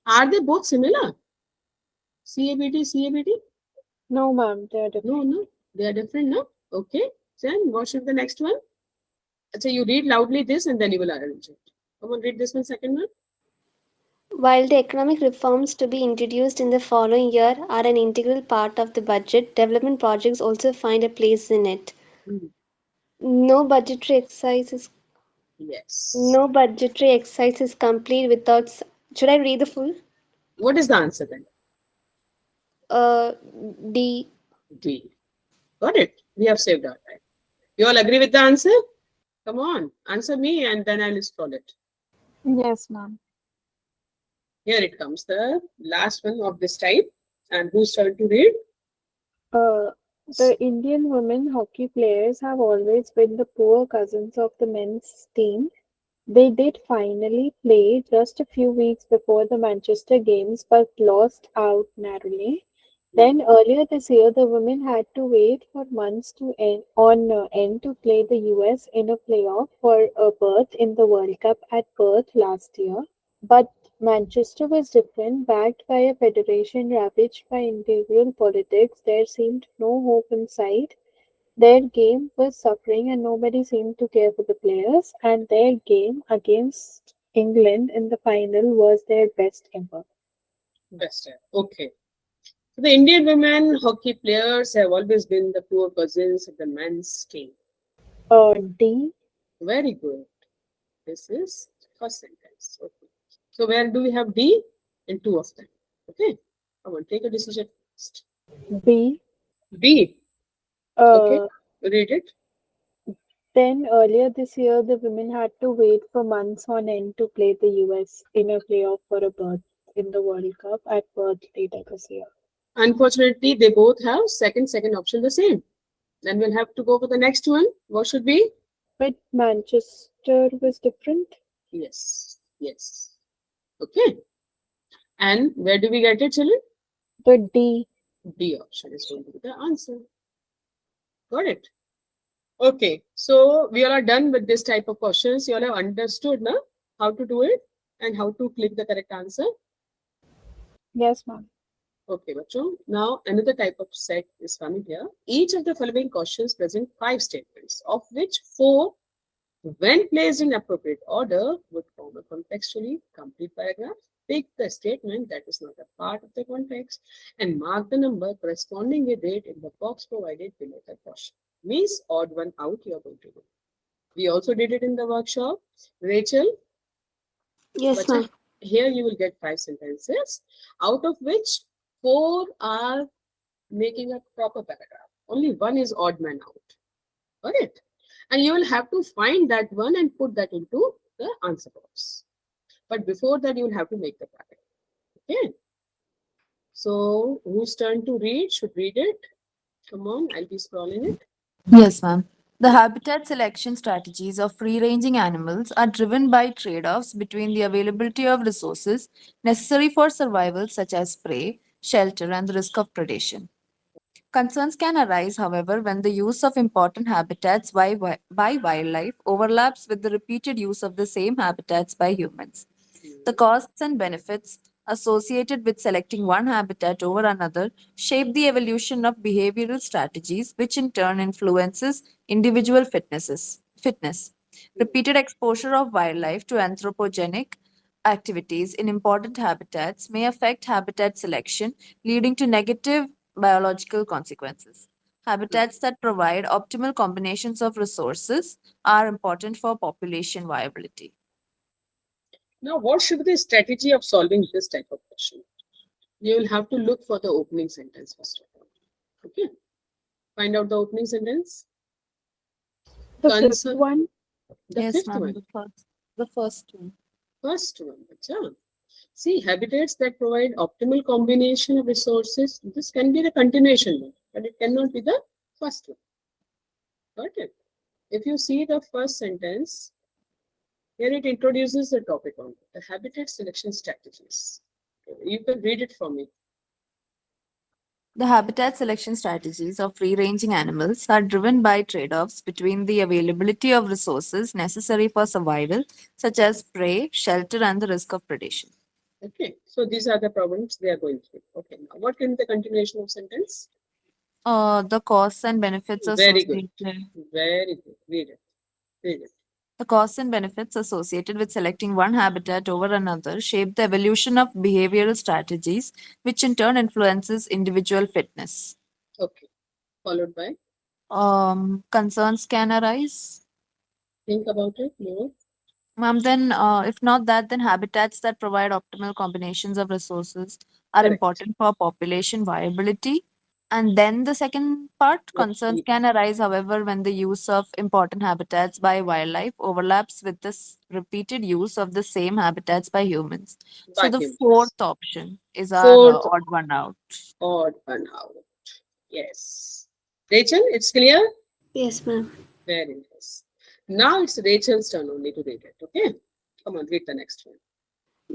are they both similar? CABT, CABT? No, ma'am, they are different. No, they are different, no? Okay. Then, what should be the next one? So you read loudly this and then you will arrange it. Come on, read this one, second one. While the economic reforms to be introduced in the following year are an integral part of the budget, development projects also find a place in it. Hmm. No budgetary exercise is Yes. no budgetary exercise is complete without. Should I read the full? What is the answer then? Uh, D. D. Got it. We have saved our time. You all agree with the answer? Come on, answer me and then I'll scroll it. Yes, ma'am. Here it comes, the last one of this type. And who's turn to read? The Indian women hockey players have always been the poor cousins of the men's team. They did finally play just a few weeks before the Manchester games but lost out narrowly. Then earlier this year, the women had to wait for months on end to play the US in a playoff for a berth in the World Cup at Perth last year. But Manchester was different, backed by a federation ravaged by integral politics. There seemed no hope in sight. Their game was suffering and nobody seemed to care for the players, and their game against England in the final was their best ever. Best. Okay. So the Indian women hockey players have always been the poor cousins of the men's team. D. Very good. This is the first sentence. Okay. So where do we have D? In two of them. Okay. Come on, take a decision. B. B. Okay. Uh, Read it. then earlier this year, the women had to wait for months on end to play the US in a playoff for a berth in the World Cup at Perth later this year. Unfortunately, they both have second option the same. Then we'll have to go for the next one. What should be? But Manchester was different. Yes. Yes. Okay. And where do we get it, children? The D. D option is going to be the answer. Got it? Okay. So we all are done with this type of questions. You all have understood now how to do it and how to click the correct answer. Yes, ma'am. Okay, Bacho. Now another type of set is coming here. Each of the following questions present 5 statements, of which 4, when placed in appropriate order, would form a contextually complete paragraph. Pick the statement that is not a part of the context and mark the number corresponding with it in the box provided below the question. Means odd one out you are going to do. We also did it in the workshop. Rachel, Yes, Bacha, ma'am. here you will get 5 sentences, out of which 4 are making a proper paragraph. Only one is odd man out. Got it? And you will have to find that one and put that into the answer box. But before that, you will have to make the paragraph. Okay. So whose turn to read? Should read it. Come on, I'll be scrolling it. Yes, ma'am. The habitat selection strategies of free ranging animals are driven by trade offs between the availability of resources necessary for survival, such as prey, shelter, and the risk of predation. Concerns can arise, however, when the use of important habitats by wildlife overlaps with the repeated use of the same habitats by humans. The costs and benefits associated with selecting one habitat over another shape the evolution of behavioral strategies, which in turn influences individual fitness. Repeated exposure of wildlife to anthropogenic activities in important habitats may affect habitat selection, leading to negative biological consequences. Habitats that provide optimal combinations of resources are important for population viability. Now, what should be the strategy of solving this type of question? You will have to look for the opening sentence first of all. Okay. Find out the opening sentence. The fifth Concern. one. The Yes, fifth ma'am. one. The first one. First one. Achha. See, habitats that provide optimal combination of resources. This can be the continuation one, but it cannot be the first one. Got it? If you see the first sentence, here it introduces the topic on the habitat selection strategies. You can read it for me. The habitat selection strategies of free ranging animals are driven by trade offs between the availability of resources necessary for survival, such as prey, shelter, and the risk of predation. Okay, so these are the problems they are going through. Okay, now what can be the continuation of sentence? The costs and benefits Very good. associated. Very good. Read it. Read it. The costs and benefits associated with selecting one habitat over another shape the evolution of behavioral strategies, which in turn influences individual fitness. Okay. Followed by Concerns can arise. think about it more. Ma'am, then if not that, then habitats that provide optimal combinations of resources are Correct. important for population viability. And then the second part, Let's concerns read can arise, however, when the use of important habitats by wildlife overlaps with this repeated use of the same habitats by humans. So by the humans. fourth option is our Fourth odd one out. odd one out. Yes. Rachel, it's clear? Yes, ma'am. Very nice. Now it's Rachel's turn only to read it. Okay. Come on, read the next one.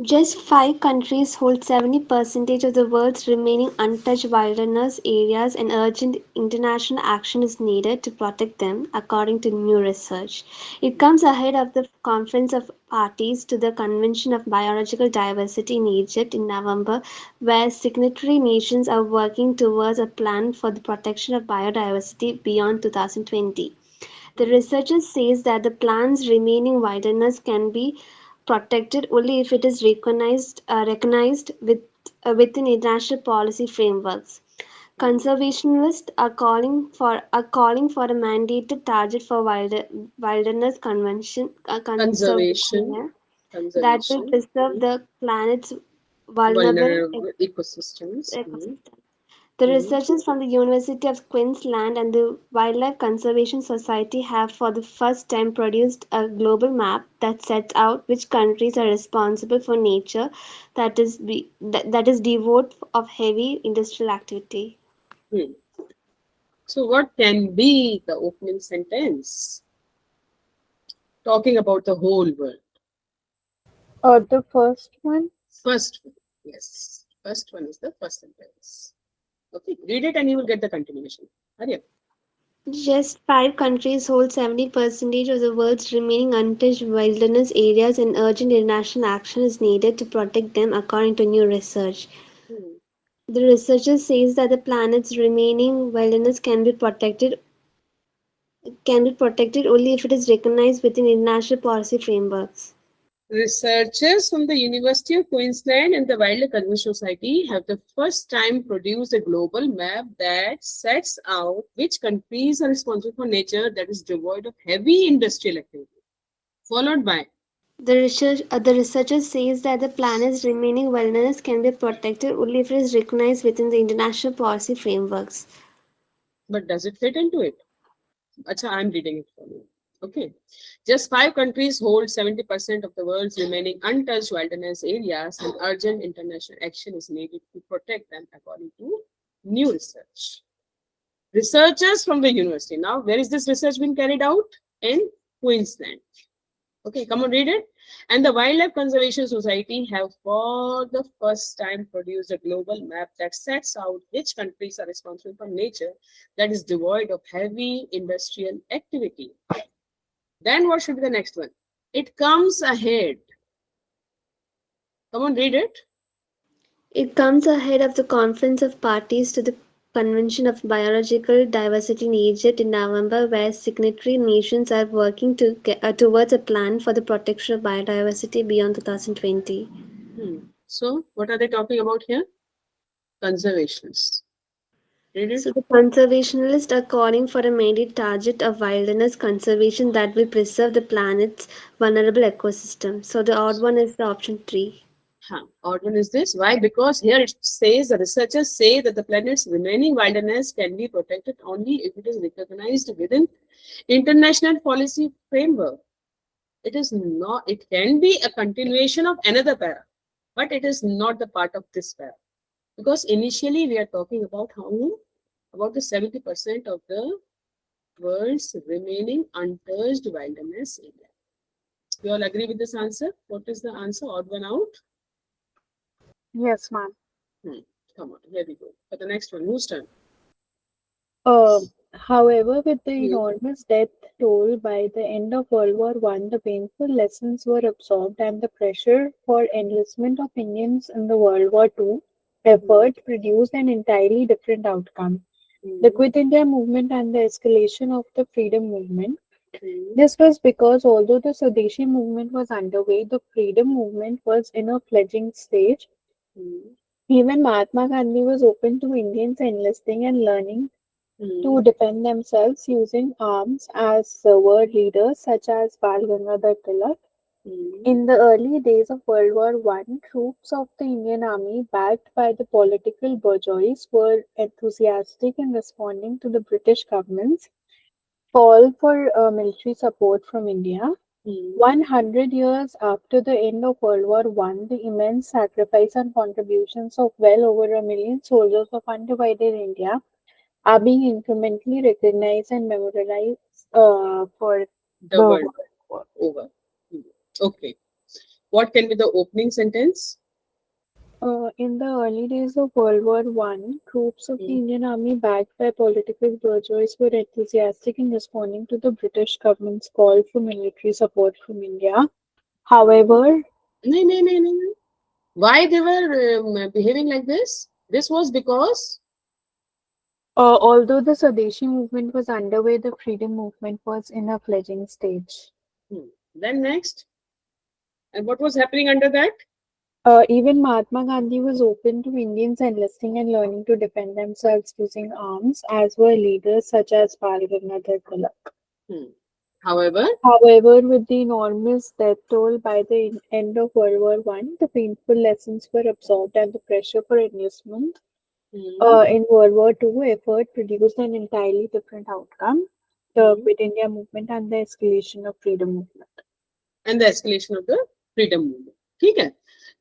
Just 5 countries hold 70% of the world's remaining untouched wilderness areas, and urgent international action is needed to protect them, according to new research. It comes ahead of the Conference of Parties to the Convention of Biological Diversity in Egypt in November, where signatory nations are working towards a plan for the protection of biodiversity beyond 2020. The researchers says that the plan's remaining wilderness can be protected only if it is recognized within international policy frameworks. Conservationists are calling for a mandated target for wilderness convention conservation. Conservation. Yeah. that will Conservation. preserve the planet's vulnerable Vulnerable ecosystems. ecosystem. The Mhm. researchers from the University of Queensland and the Wildlife Conservation Society have for the first time produced a global map that sets out which countries are responsible for nature that is devoid of heavy industrial activity. Hmm. So, what can be the opening sentence? Talking about the whole world. The first one. First one. Yes. First one is the first sentence. Okay. Read it and you will get the continuation. Hurry up. Just 5 countries hold 70% of the world's remaining untouched wilderness areas, and urgent international action is needed to protect them, according to new research. Hmm. The researchers says that the planet's remaining wilderness can be protected only if it is recognized within international policy frameworks. Researchers from the University of Queensland and the Wildlife Conservation Society have the first time produced a global map that sets out which countries are responsible for nature that is devoid of heavy industrial activity, followed by. The researchers says that the planet's remaining wilderness can be protected only if it is recognized within the international policy frameworks. But does it fit into it? Acha, I'm reading it for you. Okay. Just 5 countries hold 70% of the world's remaining untouched wilderness areas, and urgent international action is needed to protect them, according to new research. Researchers from the university. Now, where is this research being carried out? In Queensland. Okay, come on, read it. And the Wildlife Conservation Society have for the first time produced a global map that sets out which countries are responsible for nature that is devoid of heavy industrial activity. Then what should be the next one? It comes ahead. Come on, read it. It comes ahead of the conference of parties to the Convention of Biological Diversity in Egypt in November, where signatory nations are working towards a plan for the protection of biodiversity beyond 2020. So, what are they talking about here? Conservations. Read it. So the conservationists are calling for a mandate target of wilderness conservation that will preserve the planet's vulnerable ecosystem. So the odd one is the option 3. Odd one is this. Why? Because here it says the researchers say that the planet's remaining wilderness can be protected only if it is recognized within international policy framework. It is not. It can be a continuation of another para, but it is not the part of this para. Because initially we are talking about how many? About the 70% of the world's remaining untouched wilderness area. You all agree with this answer? What is the answer? Odd one out? Yes, ma'am. Come on, here we go. For the next one, whose turn? However, with the You. enormous death toll by the end of World War One, the painful lessons were absorbed, and the pressure for enlistment of Indians in the World War Two effort produced an entirely different outcome. The Quit India movement and the escalation of the freedom movement. This was because although the Swadeshi movement was underway, the freedom movement was in a fledgling stage. Even Mahatma Gandhi was open to Indians enlisting and learning to defend themselves using arms, as were leaders such as Bal Gangadhar Tilak. In the early days of World War One, troops of the Indian Army, backed by the political bourgeois, were enthusiastic in responding to the British government's call for military support from India. 100 years after the end of World War One, the immense sacrifice and contributions of well over a million soldiers of undivided India are being incrementally recognized and memorialized for The the world war over. Okay. What can be the opening sentence? In the early days of World War One, troops of the Indian Army, backed by political bourgeois, were enthusiastic in responding to the British government's call for military support from India. However, No, no, no, no, no. Why they were behaving like this? This was because. although the Swadeshi movement was underway, the freedom movement was in a fledgling stage. Then next. And what was happening under that? Even Mahatma Gandhi was open to Indians enlisting and learning to defend themselves using arms, as were leaders such as Bal Gangadhar Tilak. However, However, with the enormous death toll by the end of World War One, the painful lessons were absorbed and the pressure for enlistment hmm, in World War Two effort produced an entirely different outcome, the hmm, Quit India movement and the escalation of freedom movement. and the escalation of the freedom movement. Okay.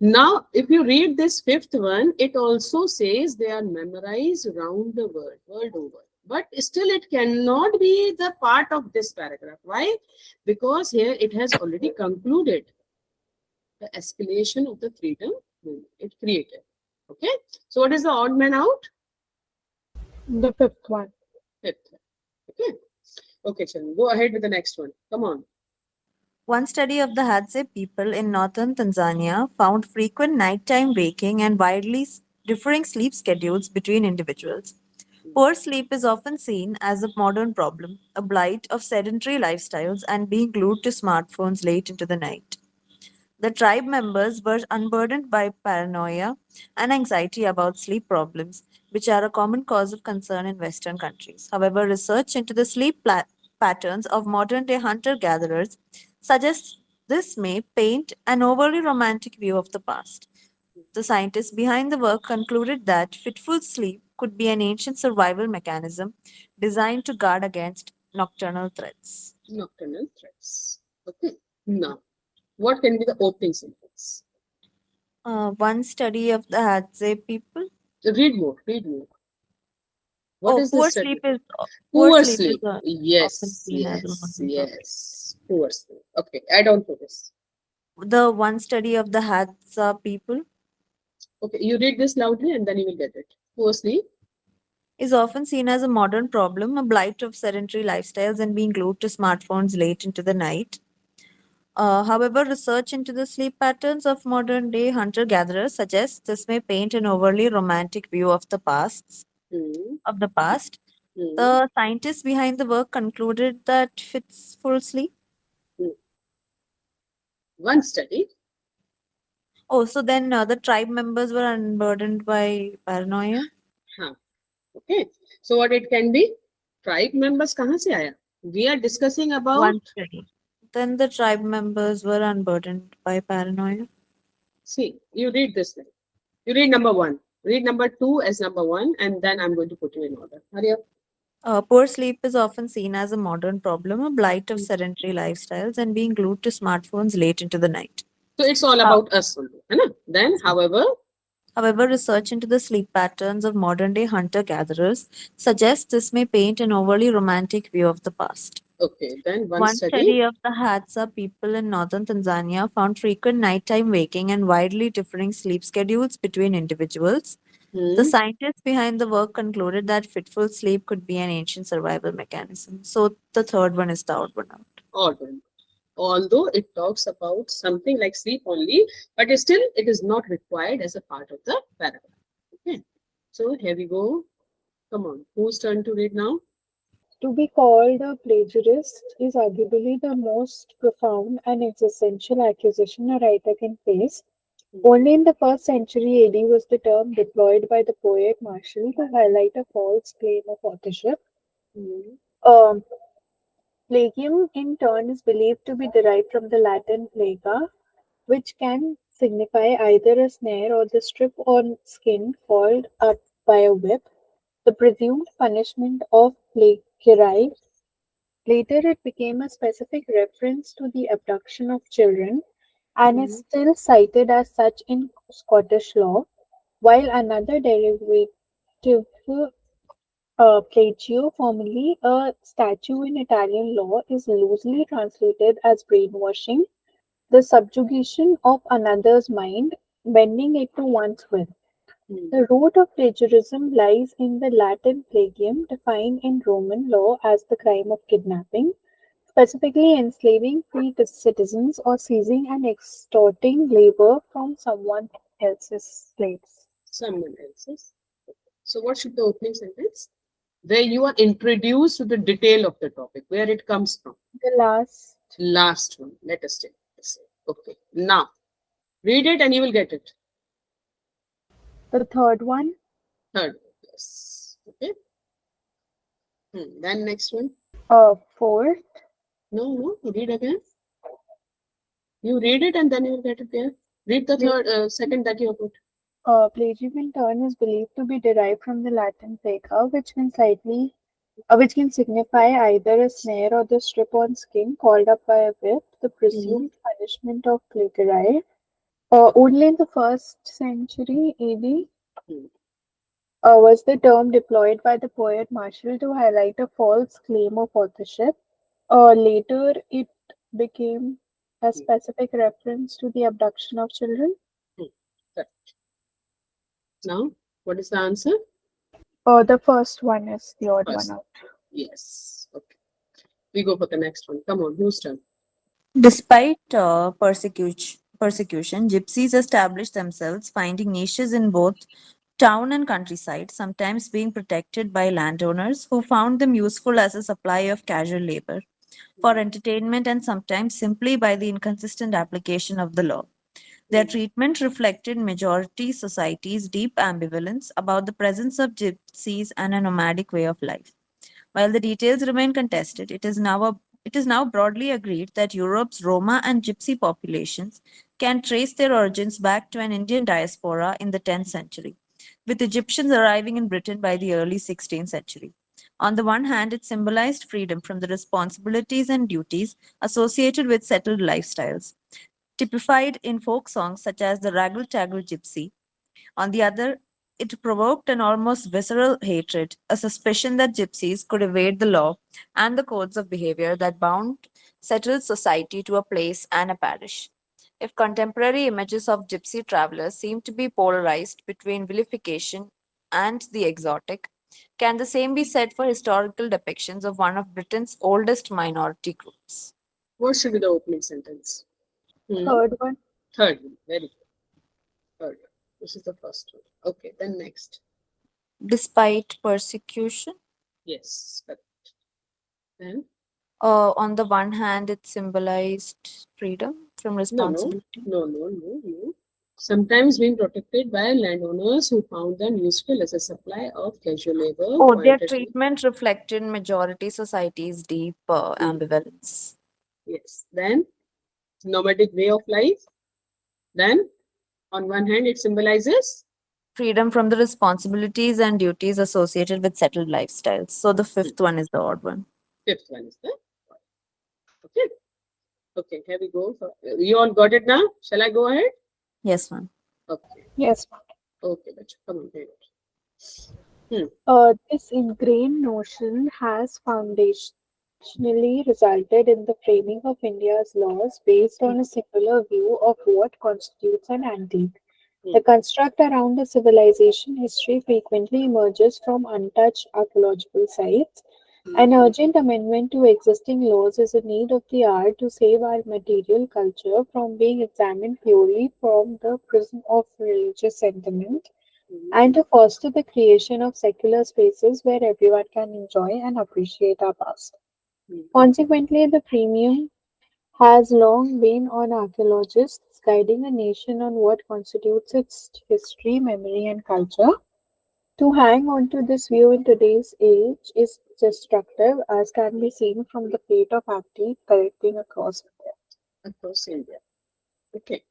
Now, if you read this fifth one, it also says they are memorized around the world over. But still, it cannot be the part of this paragraph. Why? Because here it has already concluded the escalation of the freedom movement it created. Okay. So, what is the odd man out? The fifth one. Fifth. Okay. Okay, Sharon, go ahead with the next one. Come on. One study of the Hadza people in northern Tanzania found frequent nighttime waking and widely differing sleep schedules between individuals. Poor sleep is often seen as a modern problem, a blight of sedentary lifestyles and being glued to smartphones late into the night. The tribe members were unburdened by paranoia and anxiety about sleep problems, which are a common cause of concern in Western countries. However, research into the sleep patterns of modern day hunter gatherers suggests this may paint an overly romantic view of the past. The scientists behind the work concluded that fitful sleep could be an ancient survival mechanism designed to guard against nocturnal threats. Nocturnal threats. Okay. Now, what can be the opening sentence? One study of the Hadza people. Read more. Read more. What Oh, is this study? poor Poor sleep is sleep. often Yes, seen as a yes, modern problem. yes. Poor sleep. Okay, add on to this. The one study of the Hadza people Okay, you read this loudly and then you will get it. Poor sleep. is often seen as a modern problem, a blight of sedentary lifestyles and being glued to smartphones late into the night. However, research into the sleep patterns of modern day hunter gatherers suggests this may paint an overly romantic view of Hmm. the past. Hmm. The scientists behind the work concluded that fitful sleep. Hmm. One study. Oh, so then the tribe members were unburdened by paranoia. Huh. Okay. So what it can be? Tribe members कहाँ से आया? We are discussing about. One study. Then the tribe members were unburdened by paranoia. See, you read this thing. You read number one. Read number two as number one, and then I'm going to put you in order. Hurry up. Poor sleep is often seen as a modern problem, a blight of sedentary lifestyles, and being glued to smartphones late into the night. So it's all How- about us only. है ना? Then, however, However, research into the sleep patterns of modern day hunter gatherers suggests this may paint an overly romantic view of the past. okay, then one One study. study of the Hadza people in northern Tanzania found frequent nighttime waking and widely differing sleep schedules between individuals. The Hmm. scientists behind the work concluded that fitful sleep could be an ancient survival mechanism. So the third one is the odd one out. Odd one. Although it talks about something like sleep only, but still it is not required as a part of the paragraph. Okay. So here we go. Come on. Whose turn to read now? To be called a plagiarist is arguably the most profound and existential accusation a writer can face. Only in the first century AD was the term deployed by the poet Martial to highlight a false claim of authorship. Hmm. Um, Plagium, in turn, is believed to be derived from the Latin plaga, which can signify either a snare or the strip on skin called up by a whip, the presumed punishment of plagiarism. Later, it became a specific reference to the abduction of children and is Hmm. still cited as such in Scottish law, while another derivative, plagio, formerly a statute in Italian law, is loosely translated as brainwashing, the subjugation of another's mind, bending it to one's will. Hmm. The root of plagiarism lies in the Latin plagium, defined in Roman law as the crime of kidnapping, specifically enslaving free citizens or seizing and extorting labor from someone else's slaves. Someone else's. So what should the opening sentence? Where you are introduced to the detail of the topic, where it comes from. The last, Last one. Let us take this. Okay. Now, read it and you will get it. the third one, Third. Yes. Okay. Then next one. fourth, No, read again. You read it and then you'll get it there. Read the second that you have put. Plagium in turn is believed to be derived from the Latin placa, which can signify either a snare or the strip-on skin called up by a whip, the presumed punishment of plagiarism. Only in the first century AD Hmm. was the term deployed by the poet Martial to highlight a false claim of authorship. Later, it became a specific reference to the abduction of children. Hmm. Correct. Now, what is the answer? The first one is the odd one First. out. Yes. Okay. We go for the next one. Come on, whose turn? Despite persecution, gypsies established themselves, finding niches in both town and countryside, sometimes being protected by landowners who found them useful as a supply of casual labor for entertainment and sometimes simply by the inconsistent application of the law. Their treatment reflected majority society's deep ambivalence about the presence of gypsies and a nomadic way of life. While the details remain contested, it is now broadly agreed that Europe's Roma and Gypsy populations can trace their origins back to an Indian diaspora in the 10th century, with Egyptians arriving in Britain by the early 16th century. On the one hand, it symbolized freedom from the responsibilities and duties associated with settled lifestyles, typified in folk songs such as the Raggle Taggle Gypsy. On the other, it provoked an almost visceral hatred, a suspicion that gypsies could evade the law and the codes of behavior that bound settled society to a place and a parish. If contemporary images of gypsy travelers seem to be polarized between vilification and the exotic, can the same be said for historical depictions of one of Britain's oldest minority groups? What should be the opening sentence? Third one. Third one. Very good. Third one. This is the first one. Okay, then next. Despite persecution, Yes. Correct. Then on the one hand, it symbolized freedom from no. responsibility. No. Sometimes being protected by landowners who found them useful as a supply of casual labor Oh, for their entertainment. treatment reflected majority society's deep ambivalence. Yes. Then nomadic way of life. Then on one hand, it symbolizes Freedom from the responsibilities and duties associated with settled lifestyles. So the fifth one is the odd one. fifth one is the okay. Okay, here we go. You all got it now? Shall I go ahead? Yes, ma'am. Okay. Yes. Okay, but come on, here. This ingrained notion has foundationally resulted in the framing of India's laws based on a singular view of what constitutes an antique. The construct around a civilization history frequently emerges from untouched archaeological sites. An urgent amendment to existing laws is a need of the hour to save our material culture from being examined purely from the prism of religious sentiment and to foster the creation of secular spaces where everyone can enjoy and appreciate our past. Consequently, the premium has long been on archaeologists guiding a nation on what constitutes its history, memory, and culture. To hang on to this view in today's age is destructive, as can be seen from the fate of antique collecting across India. Across India. Okay.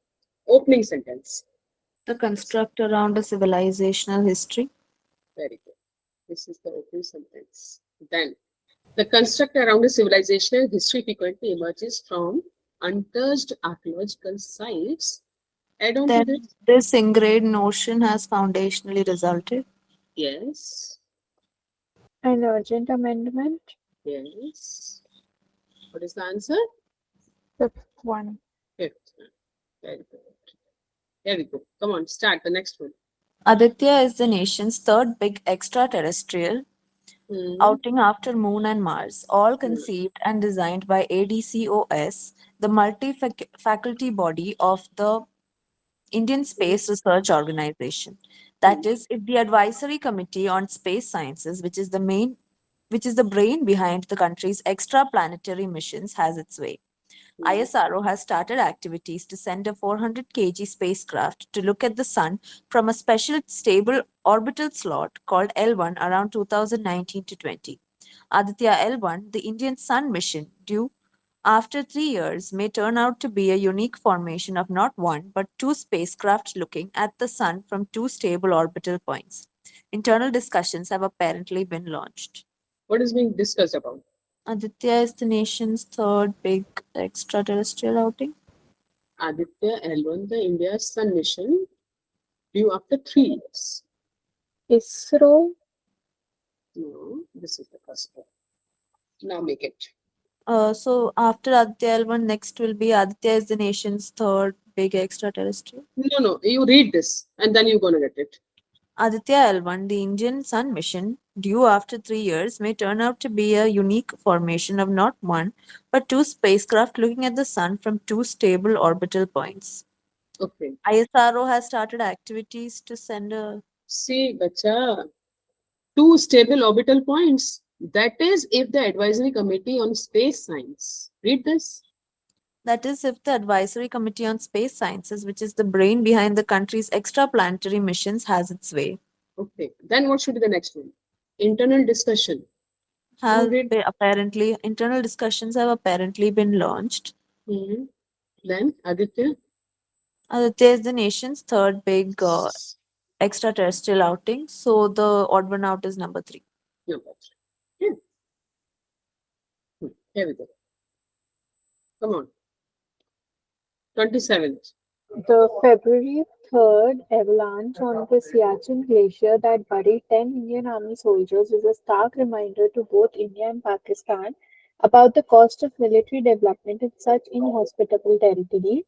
Opening sentence. The construct around a civilizational history. Very good. This is the opening sentence. Then the construct around a civilizational history frequently emerges from untouched archaeological sites. Add on to Then this. this ingrained notion has foundationally resulted. Yes. An urgent amendment. Yes. What is the answer? Fifth one. Fifth. Very good. Here we go. Come on, start the next one. Aditya is the nation's third big extraterrestrial outing after Moon and Mars, all conceived and designed by ADCOS, the multi-faculty body of the Indian Space Research Organization. That is, if the Advisory Committee on Space Sciences, which is the brain behind the country's extraplanetary missions, has its way. ISRO has started activities to send a 400 kg spacecraft to look at the Sun from a special stable orbital slot called L1 around 2019 to 20. Aditya L1, the Indian Sun mission, due after 3 years may turn out to be a unique formation of not one but two spacecraft looking at the Sun from two stable orbital points. Internal discussions have apparently been launched. What is being discussed about? Aditya is the nation's third big extraterrestrial outing. Aditya L1, the India's sun mission, due after 3 years. ISRO, No, this is the first one. Now make it. So after Aditya L1, next will be Aditya is the nation's third big extraterrestrial. No, you read this and then you're gonna get it. Aditya L1, the Indian Sun mission, due after 3 years, may turn out to be a unique formation of not one, but two spacecraft looking at the Sun from two stable orbital points. Okay. ISRO has started activities to send a. See, bacha, two stable orbital points. That is if the advisory committee on space science. Read this. That is, if the Advisory Committee on Space Sciences, which is the brain behind the country's extraplanetary missions, has its way. Okay. Then what should be the next one? Internal discussion. Have read. apparently internal discussions have apparently been launched. Hmm. Then Aditya. Aditya is the nation's third big extraterrestrial outing, so the odd one out is number 3. Number 3. Here we go. Come on. 27th. the February 3rd avalanche on the Siachen Glacier that buried 10 Indian Army soldiers is a stark reminder to both India and Pakistan about the cost of military development in such inhospitable territory.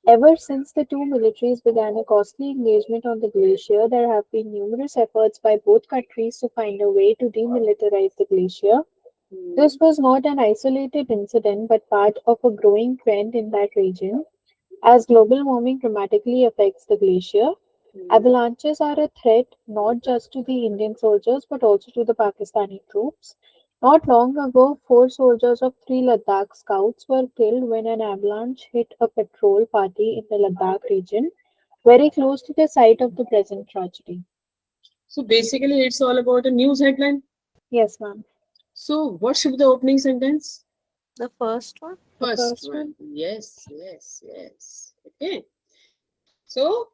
Ever since the two militaries began a costly engagement on the glacier, there have been numerous efforts by both countries to find a way to demilitarize the glacier. This was not an isolated incident but part of a growing trend in that region. As global warming dramatically affects the glacier, avalanches are a threat not just to the Indian soldiers but also to the Pakistani troops. Not long ago, 4 soldiers of 3 Ladakh scouts were killed when an avalanche hit a patrol party in the Ladakh region, very close to the site of the present tragedy. So basically, it's all about a news headline. Yes, ma'am. So what should be the opening sentence? The first one? First first one. Yes. Okay. So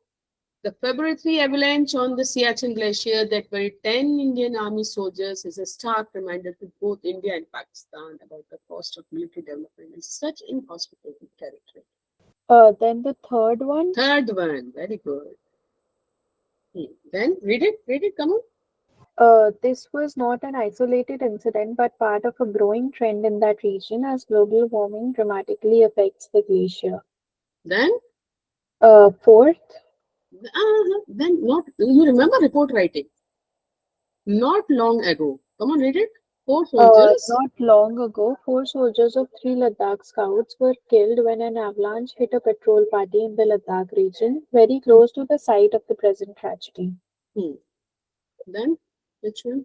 the February 3 avalanche on the Siachen Glacier that buried 10 Indian Army soldiers is a stark reminder to both India and Pakistan about the cost of military development in such inhospitable territory. Then the third one, Third one, very good. Then read it, come on. this was not an isolated incident but part of a growing trend in that region as global warming dramatically affects the glacier. Then, Fourth, then not, you remember report writing. Not long ago. Come on, read it. 4 soldiers. not long ago, 4 soldiers of 3 Ladakh scouts were killed when an avalanche hit a patrol party in the Ladakh region, very close to the site of the present tragedy. Then, which one?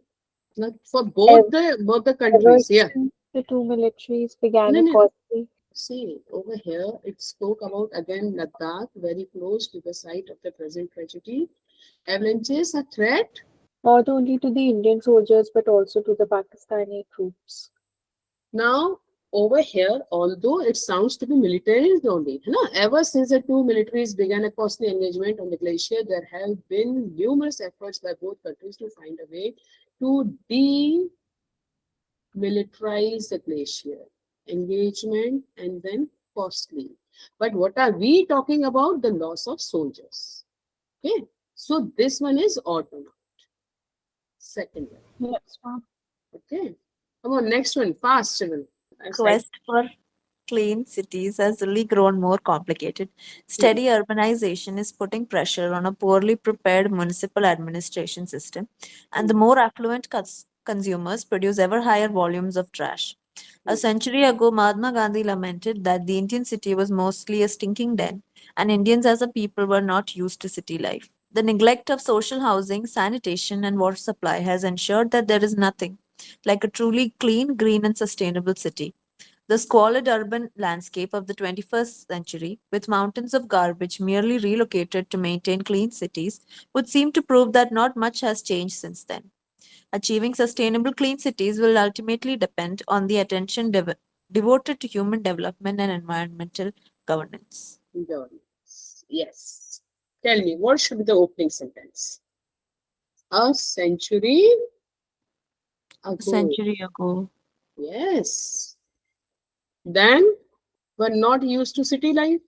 Not for both the Ever countries. Yeah. since the two militaries began No, a no. costly. See, over here, it spoke about again Ladakh, very close to the site of the present tragedy. Avalanches a threat. Not only to the Indian soldiers but also to the Pakistani troops. Now, over here, although it sounds to be militaries only, ever since the two militaries began a costly engagement on the glacier, there have been numerous efforts by both countries to find a way to demilitarize the glacier. Engagement and then costly. But what are we talking about? The loss of soldiers. Okay, so this one is autumn. Second one. Yes, ma'am. Okay, come on, next one, fast, Shivan. Quest for clean cities has really grown more complicated. Steady urbanization is putting pressure on a poorly prepared municipal administration system, and the more affluent consumers produce ever higher volumes of trash. A century ago, Mahatma Gandhi lamented that the Indian city was mostly a stinking den, and Indians as a people were not used to city life. The neglect of social housing, sanitation, and water supply has ensured that there is nothing like a truly clean, green, and sustainable city. The squalid urban landscape of the 21st century, with mountains of garbage merely relocated to maintain clean cities, would seem to prove that not much has changed since then. Achieving sustainable clean cities will ultimately depend on the attention devoted to human development and environmental governance. Governance. Yes. Tell me, what should be the opening sentence? A century A ago. century ago, Yes. Then were not used to city life.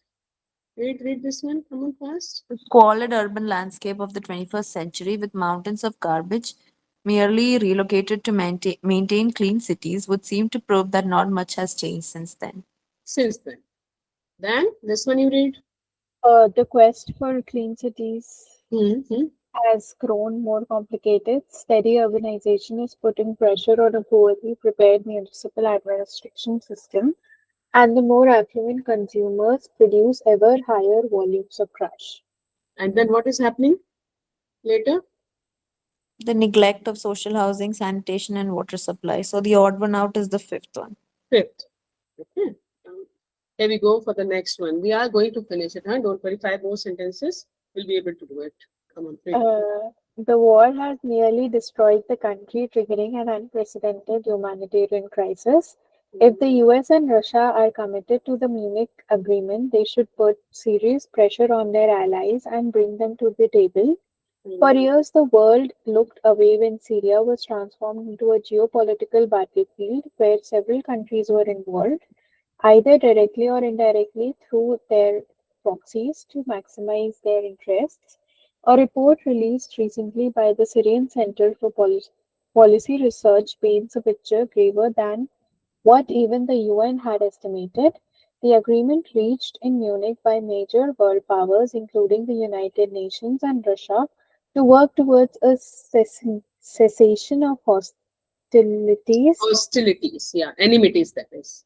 Read this one. Come on fast. the squalid urban landscape of the 21st century, with mountains of garbage merely relocated to maintain clean cities, would seem to prove that not much has changed since then. Since then. Then this one you read. The quest for clean cities Mm-hmm. has grown more complicated. Steady urbanization is putting pressure on a poorly prepared municipal administration system, and the more affluent consumers produce ever higher volumes of trash. And then what is happening later? The neglect of social housing, sanitation, and water supply. So the odd one out is the fifth one. Fifth. Okay. Here we go for the next one. We are going to finish it, huh? Don't worry, 5 more sentences. We'll be able to do it. Come on, read. The war has nearly destroyed the country, triggering an unprecedented humanitarian crisis. If the US and Russia are committed to the Munich Agreement, they should put serious pressure on their allies and bring them to the table. For years, the world looked away when Syria was transformed into a geopolitical battlefield where several countries were involved, either directly or indirectly through their proxies to maximize their interests. A report released recently by the Syrian Center for Policy Research paints a picture graver than what even the UN had estimated. The agreement reached in Munich by major world powers, including the United Nations and Russia, to work towards a cessation of hostilities Hostilities, yeah, enmities, that is.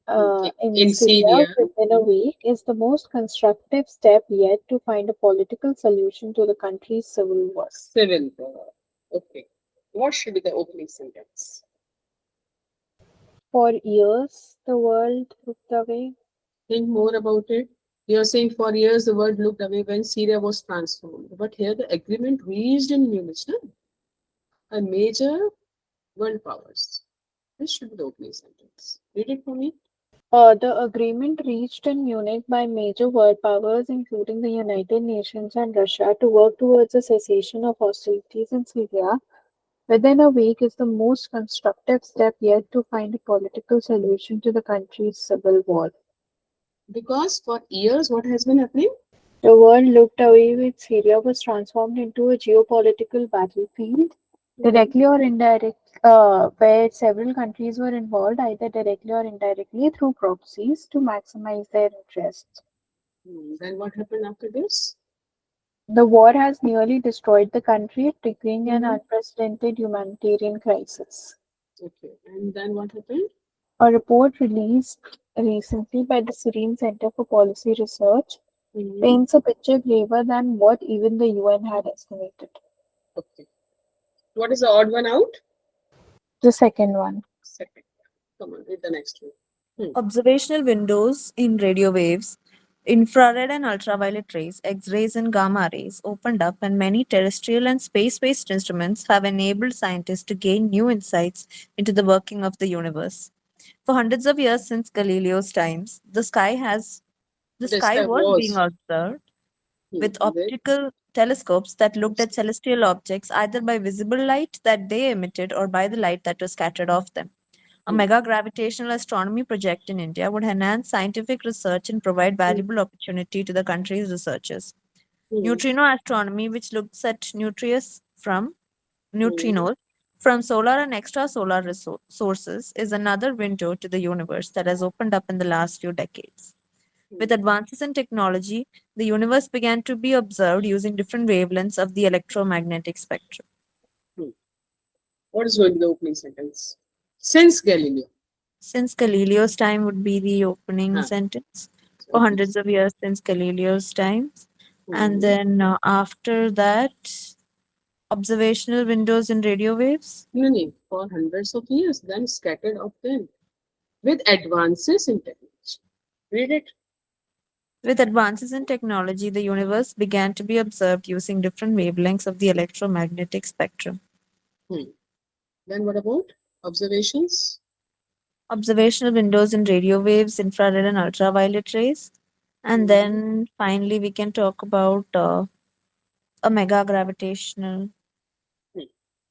in In Syria Syria. within a week is the most constructive step yet to find a political solution to the country's civil war. Civil war. Okay. What should be the opening sentence? For years, the world looked away. Think more about it. You're saying for years the world looked away when Syria was transformed. But here the agreement reached in Munich, huh? A major world powers. This should be the opening sentence. Read it for me. The agreement reached in Munich by major world powers, including the United Nations and Russia, to work towards a cessation of hostilities in Syria within a week is the most constructive step yet to find a political solution to the country's civil war. Because for years, what has been happening? The world looked away when Syria was transformed into a geopolitical battlefield, directly or indirect, where several countries were involved, either directly or indirectly, through proxies to maximize their interests. Then what happened after this? The war has nearly destroyed the country, triggering an unprecedented humanitarian crisis. Okay. And then what happened? A report released recently by the Syrian Center for Policy Research paints a picture graver than what even the UN had estimated. Okay. What is the odd one out? The second one. Second. Come on, read the next one. Observational windows in radio waves, infrared and ultraviolet rays, X-rays and gamma rays opened up, and many terrestrial and space-based instruments have enabled scientists to gain new insights into the working of the universe. For hundreds of years since Galileo's times, the sky was being observed with optical telescopes that looked at celestial objects either by visible light that they emitted or by the light that was scattered off them. A mega gravitational astronomy project in India would enhance scientific research and provide valuable opportunity to the country's researchers. Neutrino astronomy, which looks at neutrinos from solar and extrasolar sources, is another window to the universe that has opened up in the last few decades. With advances in technology, the universe began to be observed using different wavelengths of the electromagnetic spectrum. What is going to be the opening sentence? Since Galileo. Since Galileo's time would be the opening sentence. For hundreds of years since Galileo's times. And then after that, observational windows in radio waves. No, for hundreds of years, then scattered of them. With advances in technology. Read it. With advances in technology, the universe began to be observed using different wavelengths of the electromagnetic spectrum. Then what about observations? observational windows in radio waves, infrared and ultraviolet rays. And then finally, we can talk about a mega gravitational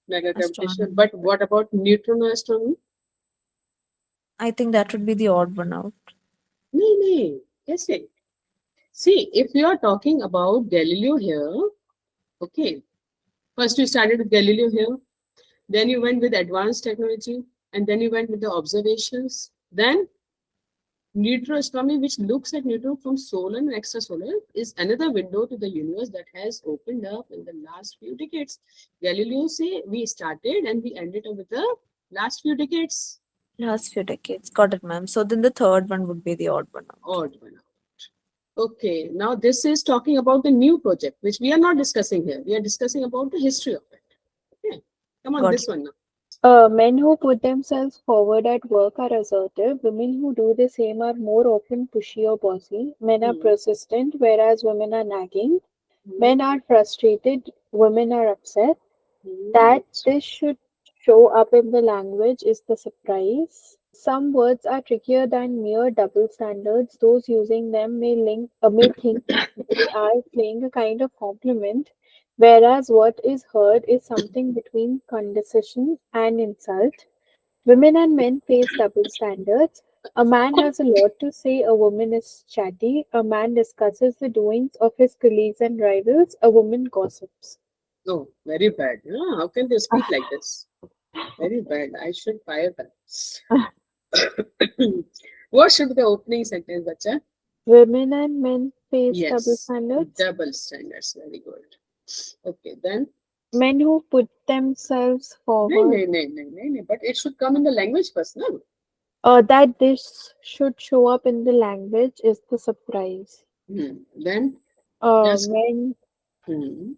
Mega gravitational. astronomy. But what about neutron astronomy? I think that would be the odd one out. No. Yes, it. See, if you are talking about Galileo here, okay, first you started with Galileo here, then you went with advanced technology, and then you went with the observations. Then neutron astronomy, which looks at neutron from solar and extrasolar, is another window to the universe that has opened up in the last few decades. Galileo say we started and we ended up with the last few decades. Last few decades. Got it, ma'am. So then the third one would be the odd one out. Odd one out. Okay, now this is talking about the new project, which we are not discussing here. We are discussing about the history of it. Okay, come on, Got this it. one now. Men who put themselves forward at work are assertive. Women who do the same are more often pushy or bossy. Men are persistent, whereas women are nagging. Men are frustrated, women are upset. That this should show up in the language is the surprise. Some words are trickier than mere double standards. Those using them may think they are playing a kind of compliment, whereas what is heard is something between condescension and insult. Women and men face double standards. A man has a lot to say, a woman is chatty. A man discusses the doings of his colleagues and rivals, a woman gossips. No, very bad. Yeah, how can they speak like this? Very bad. I should fire them. What should be the opening sentence, bacha? Women and men face double Yes, standards. double standards. Very good. Okay, then. Men who put themselves No. forward. But it should come in the language first, no? That this should show up in the language is the surprise. Then, yes. Men Hmm.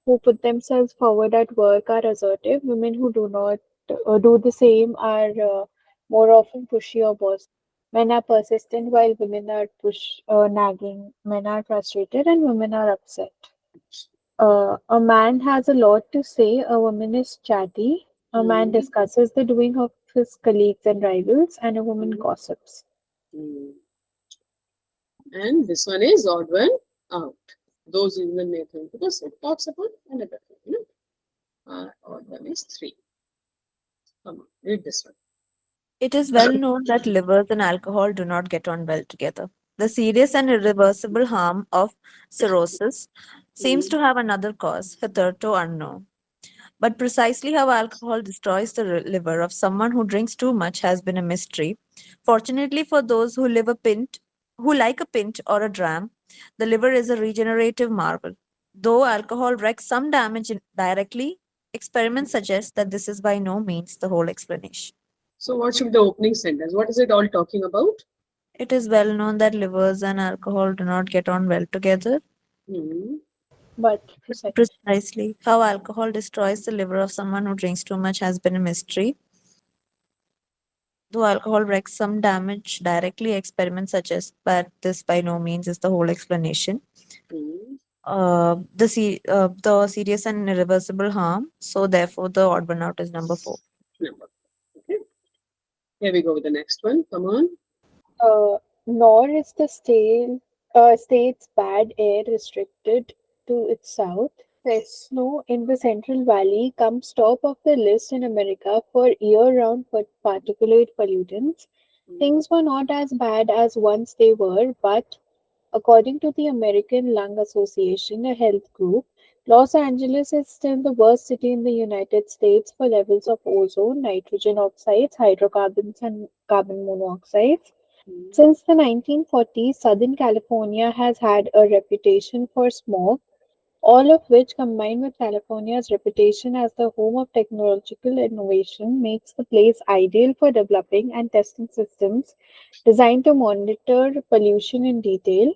who put themselves forward at work are assertive. Women who do not do the same are more often pushy or bossy. Men are persistent while women are nagging. Men are frustrated and women are upset. A man has a lot to say. A woman is chatty. A man discusses the doing of his colleagues and rivals, and a woman gossips. And this one is odd one out. Those even may think because it talks about another thing, you know. Odd one is 3. Come on, read this one. It is well known that livers and alcohol do not get on well together. The serious and irreversible harm of cirrhosis seems to have another cause, hitherto unknown. But precisely how alcohol destroys the liver of someone who drinks too much has been a mystery. Fortunately for those who like a pint or a dram, the liver is a regenerative marvel. Though alcohol wreaks some damage directly, experiments suggest that this is by no means the whole explanation. So, what should be the opening sentence? What is it all talking about? It is well known that livers and alcohol do not get on well together. But Precisely how alcohol destroys the liver of someone who drinks too much has been a mystery. Though alcohol wreaks some damage directly, experiments suggest that this by no means is the whole explanation. The serious and irreversible harm. So therefore, the odd one out is number 4. Okay. Here we go with the next one. Come on. nor is the state's bad air restricted to its south. Fresno in the Central Valley comes top of the list in America for year-round particulate pollutants. Things were not as bad as once they were, but according to the American Lung Association, a health group, Los Angeles is still the worst city in the United States for levels of ozone, nitrogen oxides, hydrocarbons, and carbon monoxides. Since the 1940s, Southern California has had a reputation for smog, all of which, combined with California's reputation as the home of technological innovation, makes the place ideal for developing and testing systems designed to monitor pollution in detail.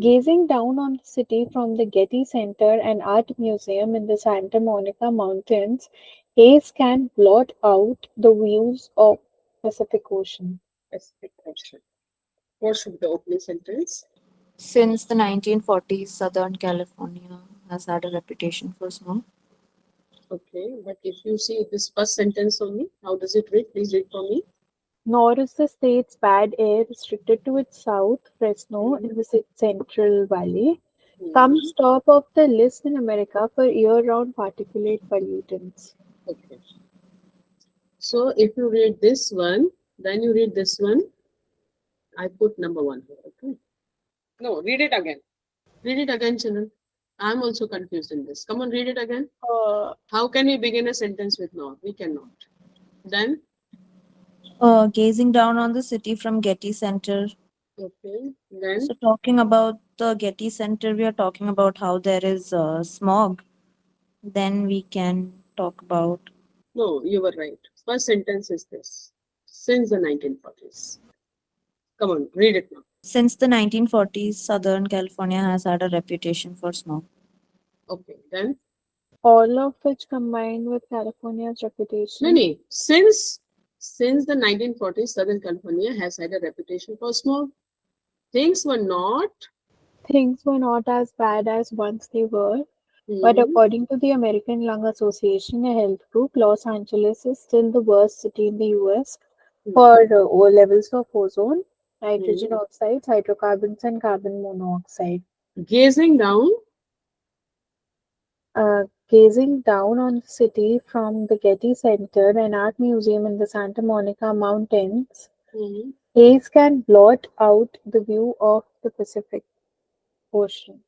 Gazing down on the city from the Getty Center and Art Museum in the Santa Monica Mountains, haze can blot out the views of Pacific Ocean. Pacific Ocean. What should be the opening sentence? Since the 1940s, Southern California has had a reputation for snow. Okay, but if you see this first sentence only, how does it read? Please read for me. Nor is the state's bad air restricted to its south, Fresno, in the Central Valley, comes top of the list in America for year-round particulate pollutants. Okay. So if you read this one, then you read this one. I put number one here. Okay. No, read it again. Read it again, children. I'm also confused in this. Come on, read it again. How can we begin a sentence with not? We cannot. Then, Gazing down on the city from Getty Center. okay. Then, So talking about the Getty Center, we are talking about how there is smog. Then we can talk about no, you were right. First sentence is this. Since the 1940s. Come on, read it now. since the 1940s, Southern California has had a reputation for smog. Okay. Then, All of which combined with California's reputation. no, no. Since the 1940s, Southern California has had a reputation for smog. Things were not. Things were not as bad as once they were, but according to the American Lung Association, a health group, Los Angeles is still the worst city in the US for levels of ozone, nitrogen oxides, hydrocarbons, and carbon monoxide. Gazing down. Gazing down on the city from the Getty Center, an art museum in the Santa Monica Mountains, haze can blot out the view of the Pacific Ocean.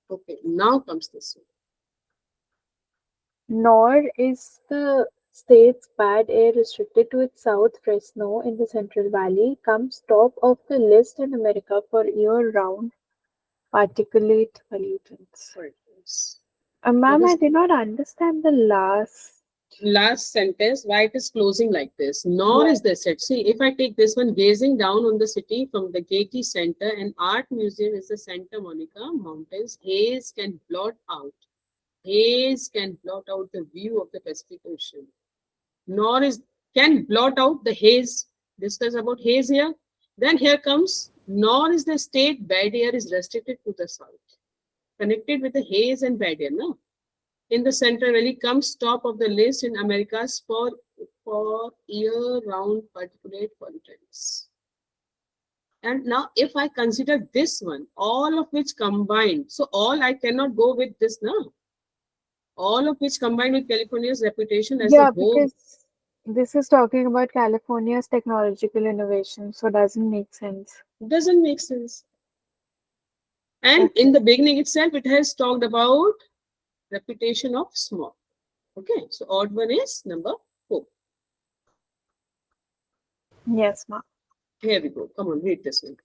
Okay, now comes this one. Nor is the state's bad air restricted to its south. Fresno in the Central Valley comes top of the list in America for year-round particulate pollutants. Right. Ma'am, What I is- did not understand the Last sentence, why it is closing like this. Nor is this it. See, if I take this one, gazing down on the city from the Getty Center, an art museum is the Santa Monica Mountains, haze can blot out. Haze can blot out the view of the Pacific Ocean. Nor is can blot out the haze. Discuss about haze here. Then here comes, nor is the state bad air is restricted to the south. Connected with the haze and bad air, no? In the Central Valley comes top of the list in Americas for year-round particulate pollutants. And now if I consider this one, all of which combined, so all I cannot go with this now. All of which combined with California's reputation as a whole. because this is talking about California's technological innovation, so doesn't make sense. Doesn't make sense. And in the beginning itself, it has talked about reputation of smog. Okay, so odd one is number 4. Yes, ma'am. Here we go. Come on, read this one.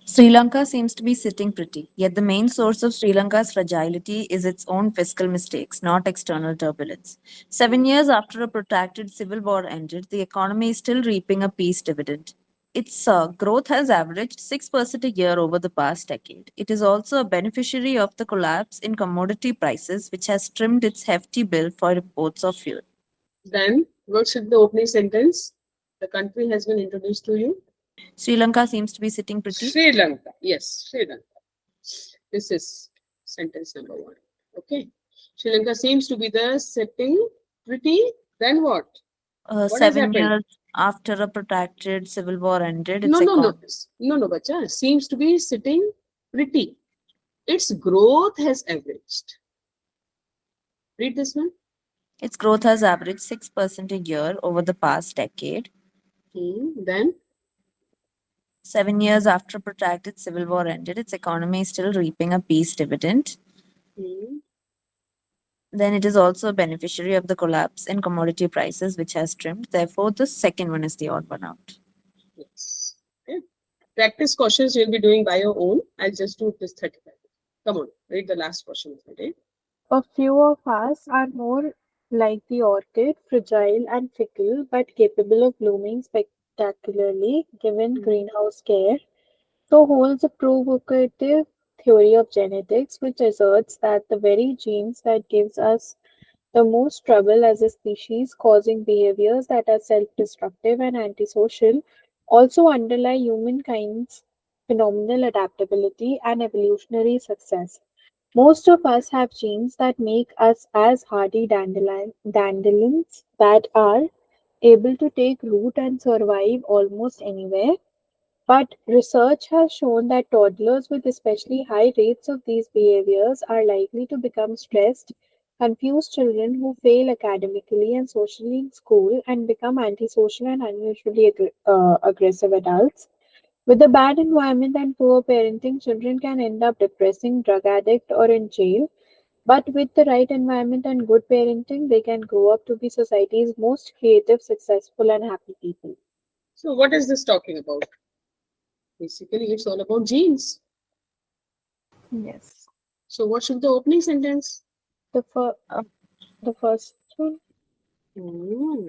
Sri Lanka seems to be sitting pretty, yet the main source of Sri Lanka's fragility is its own fiscal mistakes, not external turbulence. 7 years after a protracted civil war ended, the economy is still reaping a peace dividend. Its growth has averaged 6% a year over the past decade. It is also a beneficiary of the collapse in commodity prices, which has trimmed its hefty bill for imports of fuel. Then, what should the opening sentence? The country has been introduced to you. Sri Lanka seems to be sitting pretty. Sri Lanka. Yes, Sri Lanka. This is sentence number 1. Okay. Sri Lanka seems to be the sitting pretty. Then what? What has 7 happened? years after a protracted civil war ended, its No, economy. no, bacha. Seems to be sitting pretty. Its growth has averaged. Read this one. Its growth has averaged 6% a year over the past decade. Then 7 years after a protracted civil war ended, its economy is still reaping a peace dividend. Then it is also a beneficiary of the collapse in commodity prices, which has trimmed. Therefore, the second one is the odd one out. yes. Okay. Practice questions you'll be doing by your own. I'll just do this 35. Come on, read the last question. Okay. A few of us are more like the orchid, fragile and fickle, but capable of blooming spectacularly given greenhouse care. So holds a provocative theory of genetics, which asserts that the very genes that gives us the most trouble as a species, causing behaviors that are self-destructive and antisocial, also underlie humankind's phenomenal adaptability and evolutionary success. Most of us have genes that make us as hardy dandelions that are able to take root and survive almost anywhere. But research has shown that toddlers with especially high rates of these behaviors are likely to become stressed, confused children who fail academically and socially in school and become antisocial and unusually aggressive adults. With a bad environment and poor parenting, children can end up depressing, drug addict, or in jail. But with the right environment and good parenting, they can grow up to be society's most creative, successful, and happy people. So what is this talking about? Basically, it's all about genes. Yes. So what should the opening sentence? The, fir- uh, the first one. Hmm.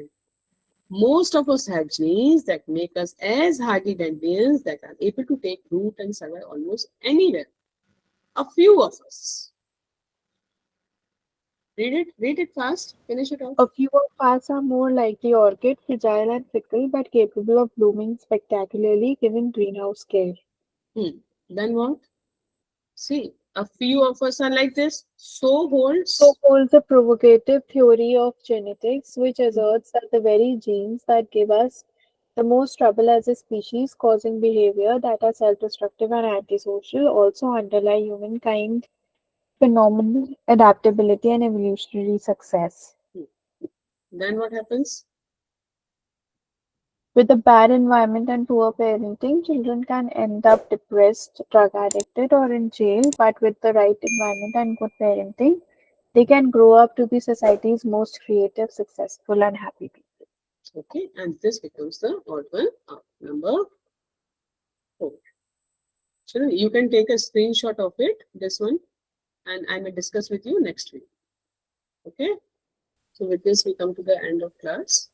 Most of us have genes that make us as hardy Dandians that are able to take root and survive almost anywhere. A few of us. Read it fast, finish it off. A few of us are more like the orchid, fragile and fickle, but capable of blooming spectacularly given greenhouse care. Then what? See, a few of us are like this. So holds. So holds a provocative theory of genetics, which asserts that the very genes that give us the most trouble as a species, causing behavior that are self-destructive and antisocial, also underlie humankind phenomenal adaptability and evolutionary success. Then what happens? With a bad environment and poor parenting, children can end up depressed, drug addicted, or in jail. But with the right environment and good parenting, they can grow up to be society's most creative, successful, and happy people. Okay, and this becomes the odd one number 4. So you can take a screenshot of it, this one, and I may discuss with you next week. Okay, so with this we come to the end of class.